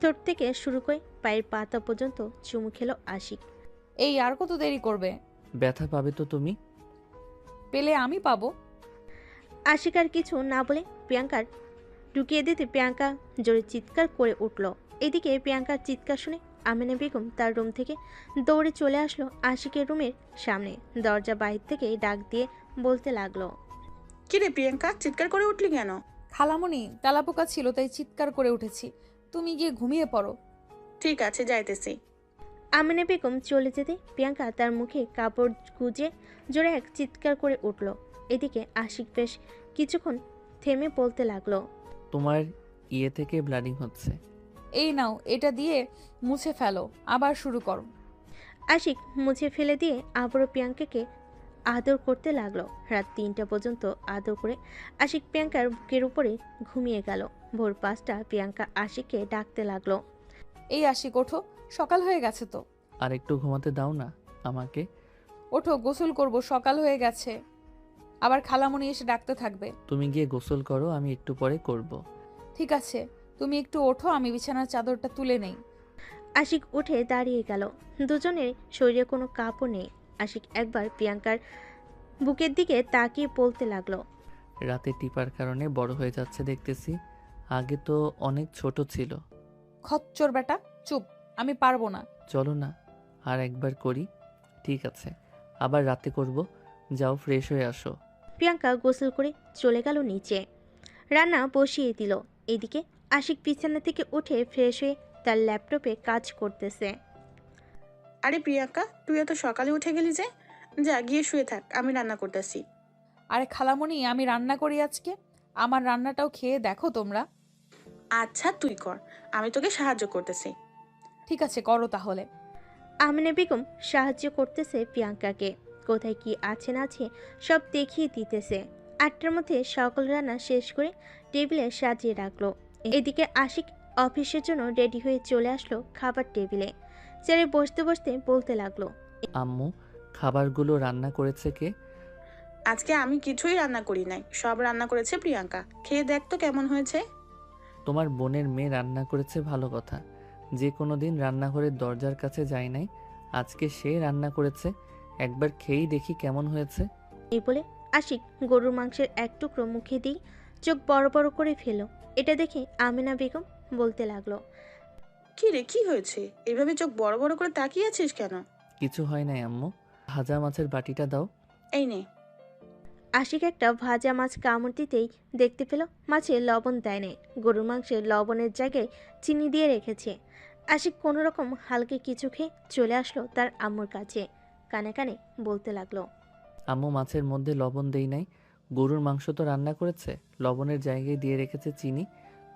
ঠোঁট থেকে শুরু করে পায়ের পাতা পর্যন্ত চুমু খেলো আশিক।
এই আর কত দেরি করবে?
ব্যথা পাবে তো তুমি।
পেলে আমি পাবো।
আশিক আর কিছু না বলে প্রিয়াঙ্কার ঢুকিয়ে দিতে প্রিয়াঙ্কা জোরে চিৎকার করে উঠল। এদিকে প্রিয়াঙ্কার চিৎকার শুনে আমিনা বেগম তার রুম থেকে দৌড়ে চলে আসলো আশিকের রুমের সামনে। দরজা বাইরে থেকে ডাক দিয়ে বলতে লাগলো,
কিরে প্রিয়াঙ্কা, চিৎকার করে উঠলি কেন?
খালামণি, তেলাপোকা ছিল তাই চিৎকার করে উঠেছি। তুমি গিয়ে ঘুমিয়ে পড়ো।
ঠিক আছে, যাইতেছি।
আমিনা বেগম চলে যেতে প্রিয়াঙ্কা তার মুখে কাপড় গুজে জোরে এক চিৎকার করে উঠল। এদিকে আশিক বেশ কিছুক্ষণ থেমে বলতে লাগলো,
তোমার ইয়ে থেকে ব্লাডিং হচ্ছে।
এই নাও, এটা দিয়ে মুছে ফেলো, আবার শুরু করো।
আশিক মুছে ফেলে দিয়ে আবারও প্রিয়াঙ্কাকে আদর করতে লাগলো। রাত 3টা পর্যন্ত আদর করে আশিক প্রিয়াঙ্কার বুকের উপরে ঘুমিয়ে গেল। ভোর 5টা প্রিয়াঙ্কা আশিককে ডাকতে লাগলো,
এই আশিক ওঠো, সকাল হয়ে গেছে তো।
আর একটু ঘুমাতে দাও না আমাকে।
ওঠো, গোসল করব, সকাল হয়ে গেছে। আবার খালামণি এসে ডাকতে থাকবে।
তুমি গিয়ে গোসল করো, আমি একটু পরে করব।
ঠিক আছে, তুমি একটু ওঠো, আমি বিছানার চাদরটা তুলে নেই।
আশিক উঠে দাঁড়িয়ে গেল। দুজনের শরীরে কোনো কাপড় নেই। আশিক একবার প্রিয়াঙ্কার বুকের দিকে তাকিয়ে বলতে লাগলো,
রাতে টিপার কারণে বড় হয়ে যাচ্ছে দেখতেছি। আগে তো অনেক ছোট ছিল।
খচ্চর বেটা, চুপ, আমি পারবো না।
চলো না আর একবার করি। ঠিক আছে, আবার রাতে করব। যাও ফ্রেশ হয়ে আসো।
প্রিয়াঙ্কা গোসল করে চলে গেল নিচে। রান্না বসিয়ে দিল। এদিকে আশিক বিছানা থেকে উঠে ফ্রেশ হয়ে তার ল্যাপটপে কাজ করতেছে।
আরে প্রিয়াঙ্কা, তুই এত সকালে উঠে গেলি যে? যা গিয়ে শুয়ে থাক, আমি রান্না করতেছি।
আরে খালামণি, আমি রান্না করি আজকে। আমার রান্নাটাও খেয়ে দেখো তোমরা।
আচ্ছা তুই কর, আমি তোকে সাহায্য করতেছি।
ঠিক আছে, করো তাহলে।
আমিনা বেগম সাহায্য করতেছে প্রিয়াঙ্কাকে। কোথায় কি আছে না আছে সব দেখিয়ে দিতেছে। 8টার মধ্যে সকল রান্না শেষ করে টেবিলে সাজিয়ে রাখলো। এদিকে আশিক অফিসের জন্য রেডি হয়ে চলে আসলো খাবার টেবিলে। চেয়ারে বসতে বসতে বলতে লাগলো,
আম্মু, খাবারগুলো রান্না করেছে কে?
আজকে আমি কিছুই রান্না করি নাই, সব রান্না করেছে প্রিয়াঙ্কা। খেয়ে দেখ তো কেমন হয়েছে।
তোমার বোনের মেয়ে রান্না করেছে, ভালো কথা। যে কোনো দিন রান্নাঘরের দরজার কাছে যায় নাই, আজকে সে রান্না করেছে। একবার খেয়েই দেখি কেমন হয়েছে।
এই বলে আশিক গরুর মাংসের এক টুকরো মুখে দিয়ে চোখ বড় বড় করে ফেলো। এটা দেখে আমিনা বেগম বলতে লাগলো,
কি রে, কি হয়েছে? এভাবে চোখ বড় বড় করে তাকিয়ে আছিস কেন?
কিছু হয় নাই আম্মু। ভাজা মাছের বাটিটা দাও।
এই নে।
আশিক একটা ভাজা মাছ কামড় দিতেই দেখতে পেল মাছে লবণ দেয় নাই। গরুর মাংসে লবণের জায়গায় চিনি দিয়ে রেখেছে। আশিক কোনোরকম হালকা কিছু খেয়ে চলে আসলো তার আম্মুর কাছে। কানে কানে বলতে লাগলো,
আম্মু, মাছের মধ্যে লবণ দেই নাই। গরুর মাংস তো রান্না করেছে, লবণের জায়গায় দিয়ে রেখেছে চিনি।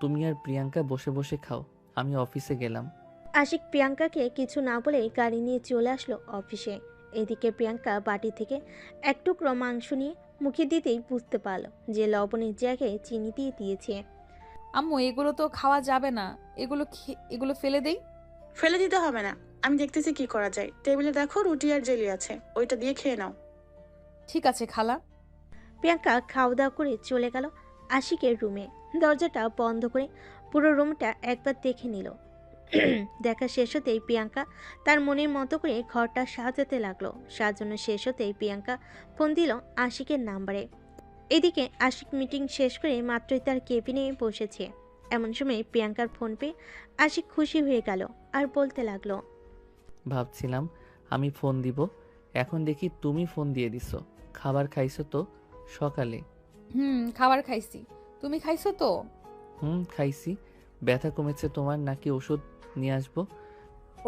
তুমি আর প্রিয়াঙ্কা বসে বসে খাও, আমি অফিসে গেলাম।
আশিক প্রিয়াঙ্কাকে কিছু না বলে গাড়ি নিয়ে চলে আসলো অফিসে। এদিকে প্রিয়াঙ্কা বাটি থেকে এক টুকরো মাংস নিয়ে মুখে দিতেই বুঝতে পারল যে লবণের জায়গায় চিনি দিয়ে দিয়েছে।
আম্মু, এগুলো তো খাওয়া যাবে না। এগুলো ফেলে দেই।
ফেলে দিতে হবে না, আমি দেখতেছি কি করা যায়। টেবিলে দেখো রুটি আর জেলি আছে, ওইটা দিয়ে খেয়ে নাও।
ঠিক আছে খালা।
প্রিয়াঙ্কা খাওয়া দাওয়া করে চলে গেল আশিকের রুমে। দরজাটা বন্ধ করে পুরো রুমটা একবার দেখে নিল। দেখা শেষ হতেই প্রিয়াঙ্কা তার মনের মতো করে ঘরটা সাজাতে লাগলো। সাজানো শেষ হতেই প্রিয়াঙ্কা ফোন দিল আশিকের নাম্বারে। এদিকে আশিক মিটিং শেষ করে মাত্রই তার কেবিনে বসেছে। এমন সময় প্রিয়াঙ্কার ফোন পেয়ে আশিক খুশি হয়ে গেল আর বলতে লাগলো,
ভাবছিলাম আমি ফোন দিব, এখন দেখি তুমি ফোন দিয়ে দিছো। খাবার খাইছো তো সকালে?
খাবার খাইছি। তুমি খাইছো তো?
খাইছি। ব্যথা কমেছে তোমার নাকি ওষুধ নিয়ে আসবো?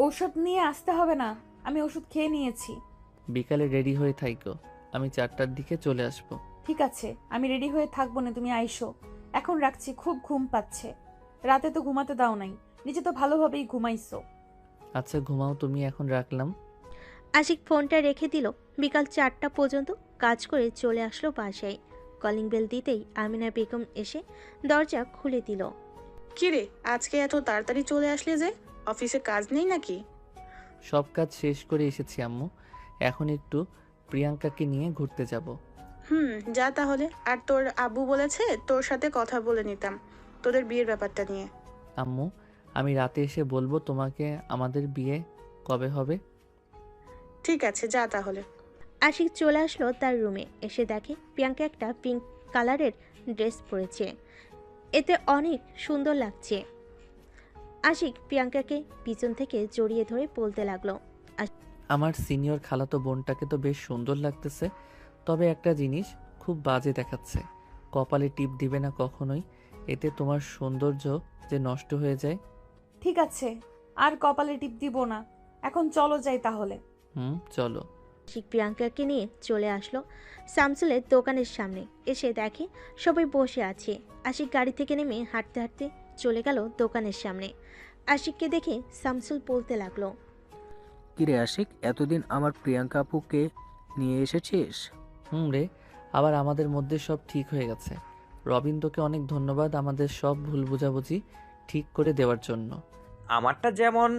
ঔষধ নিয়ে আসতে হবে না, আমি ওষুধ খেয়ে নিয়েছি।
বিকালে রেডি হয়ে থাইকো, আমি 4টার দিকে চলে আসবো।
ঠিক আছে, আমি রেডি হয়ে থাকবো না, তুমি আইসো। এখন রাখছি, খুব ঘুম পাচ্ছে। রাতে তো ঘুমাতে দাও নাই, নিচে তো ভালোভাবেই ঘুমাইছো।
আচ্ছা ঘুমাও তুমি, এখন রাখলাম।
আশিক ফোনটা রেখে দিল। বিকাল 4টা পর্যন্ত কাজ করে চলে আসলো বাসায়। কলিং বেল দিতেই আমিনা বেগম এসে দরজা খুলে দিল।
কিরে, আজকে এত তাড়াতাড়ি চলে আসলে যে? অফিসে কাজ নেই নাকি?
সব কাজ শেষ করে এসেছি আম্মু। এখন একটু প্রিয়াঙ্কাকে নিয়ে ঘুরতে যাব।
যা তাহলে। আর তোর আব্বু বলেছে তোর সাথে কথা বলে নিতাম তোদের বিয়ের ব্যাপারটা নিয়ে।
আম্মু, আমি রাতে এসে বলবো তোমাকে আমাদের বিয়ে কবে হবে।
ঠিক আছে, যা তাহলে।
আশিক চলে আসলো তার রুমে। এসে দেখে প্রিয়াঙ্কা একটা পিঙ্ক কালারের ড্রেস পরেছে। এতে অনেক সুন্দর লাগছে। আশিক প্রিয়াঙ্কাকে পিছন থেকে জড়িয়ে ধরে বলতে লাগলো,
আমার সিনিয়র খালাতো বোনটাকে তো বেশ সুন্দর লাগতেছে, তবে একটা জিনিস খুব বাজে দেখাচ্ছে। কপালে টিপ দিবে না কখনোই, এতে তোমার সৌন্দর্য যে নষ্ট হয়ে যায়।
ঠিক আছে, আর কপালে টিপ দিব না। এখন চলো যাই তাহলে।
চলো।
আশিক প্রিয়াঙ্কাকে নিয়ে চলে আসলো শামসুলের দোকানের সামনে। এসে দেখে সবাই বসে আছে। আশিক গাড়ি থেকে নেমে হাঁটতে হাঁটতে চলে গেল দোকানের সামনে। আশিককে দেখে শামসুল বলতে লাগলো,
কিরে আশিক, এতদিন আমার প্রিয়াঙ্কা আপুকে নিয়ে এসেছিস?
রে, আবার আমাদের মধ্যে সব ঠিক হয়ে গেছে। রবিন্দকে অনেক ধন্যবাদ আমাদের সব ভুল বোঝাবুঝি ঠিক করে দেওয়ার জন্য।
আমারটা যেমন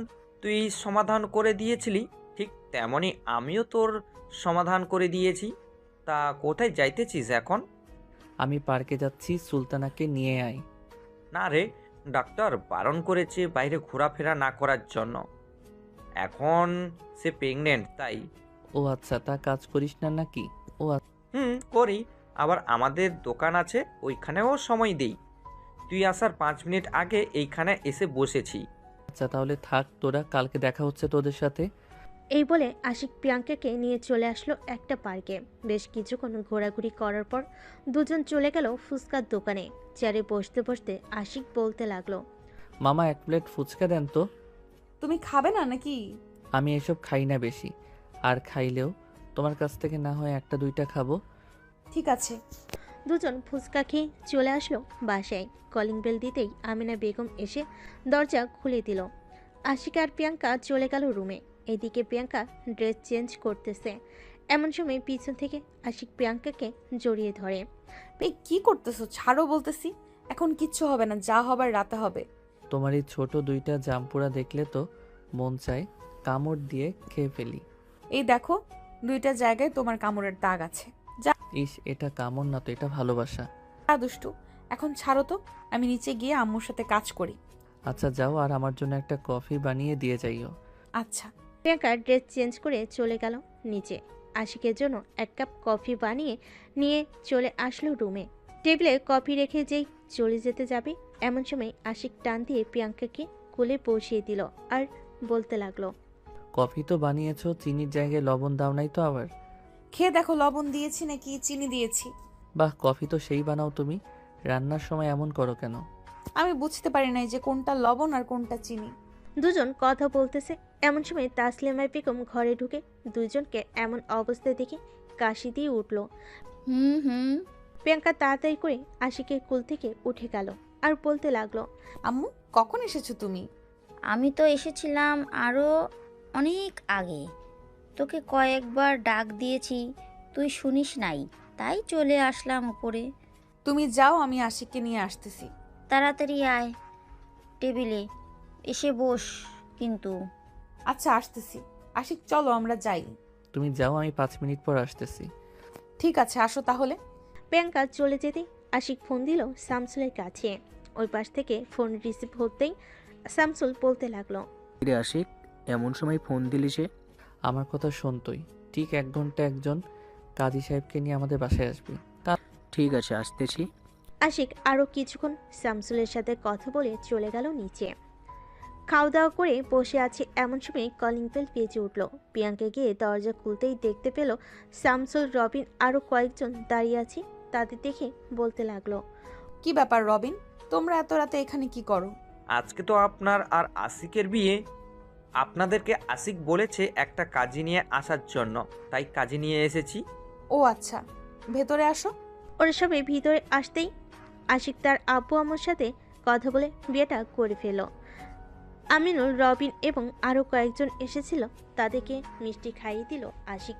তুই সমাধান করে দিয়েছিলি, ঠিক তেমনই আমিও তোর সমাধান করে দিয়েছি। তা কোথায় যাইতেছিস এখন?
আমি পার্কে যাচ্ছি, সুলতানাকে নিয়ে আয়।
না রে, ডাক্তার বারণ করেছে বাইরে ঘোরাফেরা না করার জন্য। এখন সে প্রেগনেন্ট, তাই।
ও আচ্ছা, তা কাজ করিস না নাকি? ও
করি। আবার আমাদের দোকান আছে, ওইখানেও সময় দেই। তুই আসার 5 মিনিট আগে এইখানে এসে বসেছি।
আচ্ছা, তাহলে থাক তোরা, কালকে দেখা হচ্ছে তোদের সাথে।
এই বলে আশিক প্রিয়াঙ্কাকে নিয়ে চলে আসলো একটা পার্কে। বেশ কিছুক্ষণ ঘোরাঘুরি করার পর দুজন চলে গেল ফুচকার দোকানে। চেয়ারে বসতে বসতে আশিক বলতে লাগলো,
মামা 1 প্লেট ফুচকা দেন তো।
তুমি খাবে না নাকি?
আমি এসব খাই না বেশি, আর খাইলেও তোমার কাছ থেকে না হয় 1-2টা খাবো।
ঠিক আছে।
দুজন ফুচকা খেয়ে চলে আসলো বাসায়। কলিং বেল দিতেই আমিনা বেগম এসে দরজা খুলে দিল। আশিক আর প্রিয়াঙ্কা চলে গেল রুমে। এদিকে প্রিয়াঙ্কা ড্রেস চেঞ্জ করতেছে। এমন সময় পিছন থেকে আশিক প্রিয়াঙ্কাকে জড়িয়ে ধরে।
এই কি করতেছো? ছাড়ো বলতেছি। এখন কিচ্ছু হবে না, যা হবার রাতে হবে।
তোমার এই ছোট 2টা জাম্পুরা দেখলে তো মন চায় কামড় দিয়ে খেয়ে ফেলি।
এই দেখো, 2টা জায়গায় তোমার কামড়ের দাগ আছে। যা।
ইস, এটা কামড় না তো, এটা ভালোবাসা।
দুষ্টু, এখন ছাড়ো তো, আমি নিচে গিয়ে আম্মুর সাথে কাজ করি।
আচ্ছা যাও, আর আমার জন্য একটা কফি বানিয়ে দিয়ে যাইও।
আচ্ছা।
প্রিয়াঙ্কা ড্রেস চেঞ্জ করে চলে গেল নিচে। আশিকের জন্য 1 কাপ কফি বানিয়ে নিয়ে চলে আসলো রুমে। টেবিলে কফি রেখে যেই চলে যেতে যাবে, এমন সময় আশিক টান দিয়ে প্রিয়াঙ্কাকে কোলে বসিয়ে দিল আর বলতে লাগলো,
কফি তো বানিয়েছো, চিনির জায়গায় লবণ দাও নাই তো আবার?
খেয়ে দেখো লবণ দিয়েছি নাকি চিনি দিয়েছি।
বাহ, কফি তো সেই বানাও তুমি। রান্নার সময় এমন করো কেন?
আমি বুঝতে পারি নাই যে কোনটা লবণ আর কোনটা চিনি।
দুজন কথা বলতেছে। এমন সময় তাসলিমা বেগম ঘরে ঢুকে দুজনকে এমন অবস্থায় দেখে কাশি দিয়ে উঠল। প্রিয়াঙ্কা তাড়াতাড়ি করে আশিকের কোল থেকে উঠে গেল আর বলতে লাগলো,
আম্মু কখন এসেছো তুমি?
আমি তো এসেছিলাম আরও অনেক আগে। তোকে কয়েকবার ডাক দিয়েছি, তুই শুনিস নাই, তাই চলে আসলাম উপরে।
তুমি যাও, আমি আশিককে নিয়ে আসতেছি।
তাড়াতাড়ি আয়, টেবিলে এসে বস কিন্তু।
আচ্ছা আসতেছি। আশিক চলো আমরা যাই।
তুমি যাও, আমি 5 মিনিট পর আসতেছি।
ঠিক আছে, আসো তাহলে।
প্রিয়াঙ্কা চলে যেতে আশিক ফোন দিল শামসুলের কাছে। ওই পাশ থেকে ফোন রিসিভ হতেই শামসুল বলতে লাগলো,
কিরে আশিক, এমন সময় ফোন দিলি সে?
আমার কথা শোন তুই, ঠিক 1 ঘন্টা একজন কাজী সাহেবকে নিয়ে আমাদের বাসায় আসবি।
ঠিক আছে, আসতেছি।
আশিক আরও কিছুক্ষণ শামসুলের সাথে কথা বলে চলে গেল নিচে। খাওয়া দাওয়া করে বসে আছে, এমন সময় কলিং বেল বেজে উঠল। প্রিয়াঙ্কা গিয়ে দরজা খুলতেই দেখতে পেল শামসুল, রবিন আরও কয়েকজন দাঁড়িয়ে আছে। তাদের দেখে বলতে লাগলো,
কি ব্যাপার রবিন, তোমরা এত রাতে এখানে কি করো?
আজকে তো আপনার আর আশিকের বিয়ে। আপনাদেরকে আশিক বলেছে একটা কাজী নিয়ে আসার জন্য, তাই কাজী নিয়ে এসেছি।
ও আচ্ছা, ভেতরে আসো।
ওরা সবাই ভিতরে আসতেই আশিক তার আব্বু আম্মুর সাথে কথা বলে বিয়েটা করে ফেল। আমিনুল, রবিন এবং আরও কয়েকজন এসেছিল, তাদেরকে মিষ্টি খাইয়ে দিল আশিক।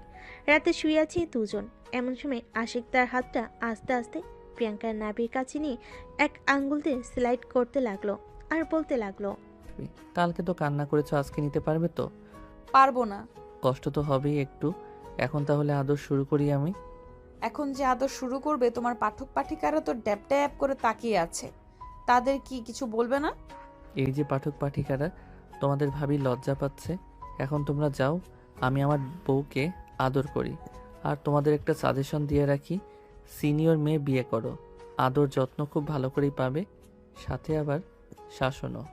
রাতে শুয়ে আছে দুজন। এমন সময় আশিক তার হাতটা আস্তে আস্তে প্রিয়াঙ্কার নাভির কাছে নিয়ে এক আঙ্গুল দিয়ে স্লাইড করতে লাগলো আর বলতে লাগলো,
কালকে তো কান্না করেছো, আজকে নিতে পারবে তো?
পারবো না।
কষ্ট তো হবেই একটু। এখন তাহলে আদর শুরু করি আমি।
এখন যে আদর শুরু করবে তোমার পাঠক পাঠিকারা তো ড্যাব ড্যাব করে তাকিয়ে আছে, তাদের কি কিছু বলবে না?
এই যে পাঠক পাঠিকারা, তোমাদের ভাবি লজ্জা পাচ্ছে। এখন তোমরা যাও, আমি আমার বউকে আদর করি। আর তোমাদের একটা সাজেশন দিয়ে রাখি, সিনিয়র মেয়ে বিয়ে করো, আদর যত্ন খুব ভালো করেই পাবে, সাথে আবার শাসনও।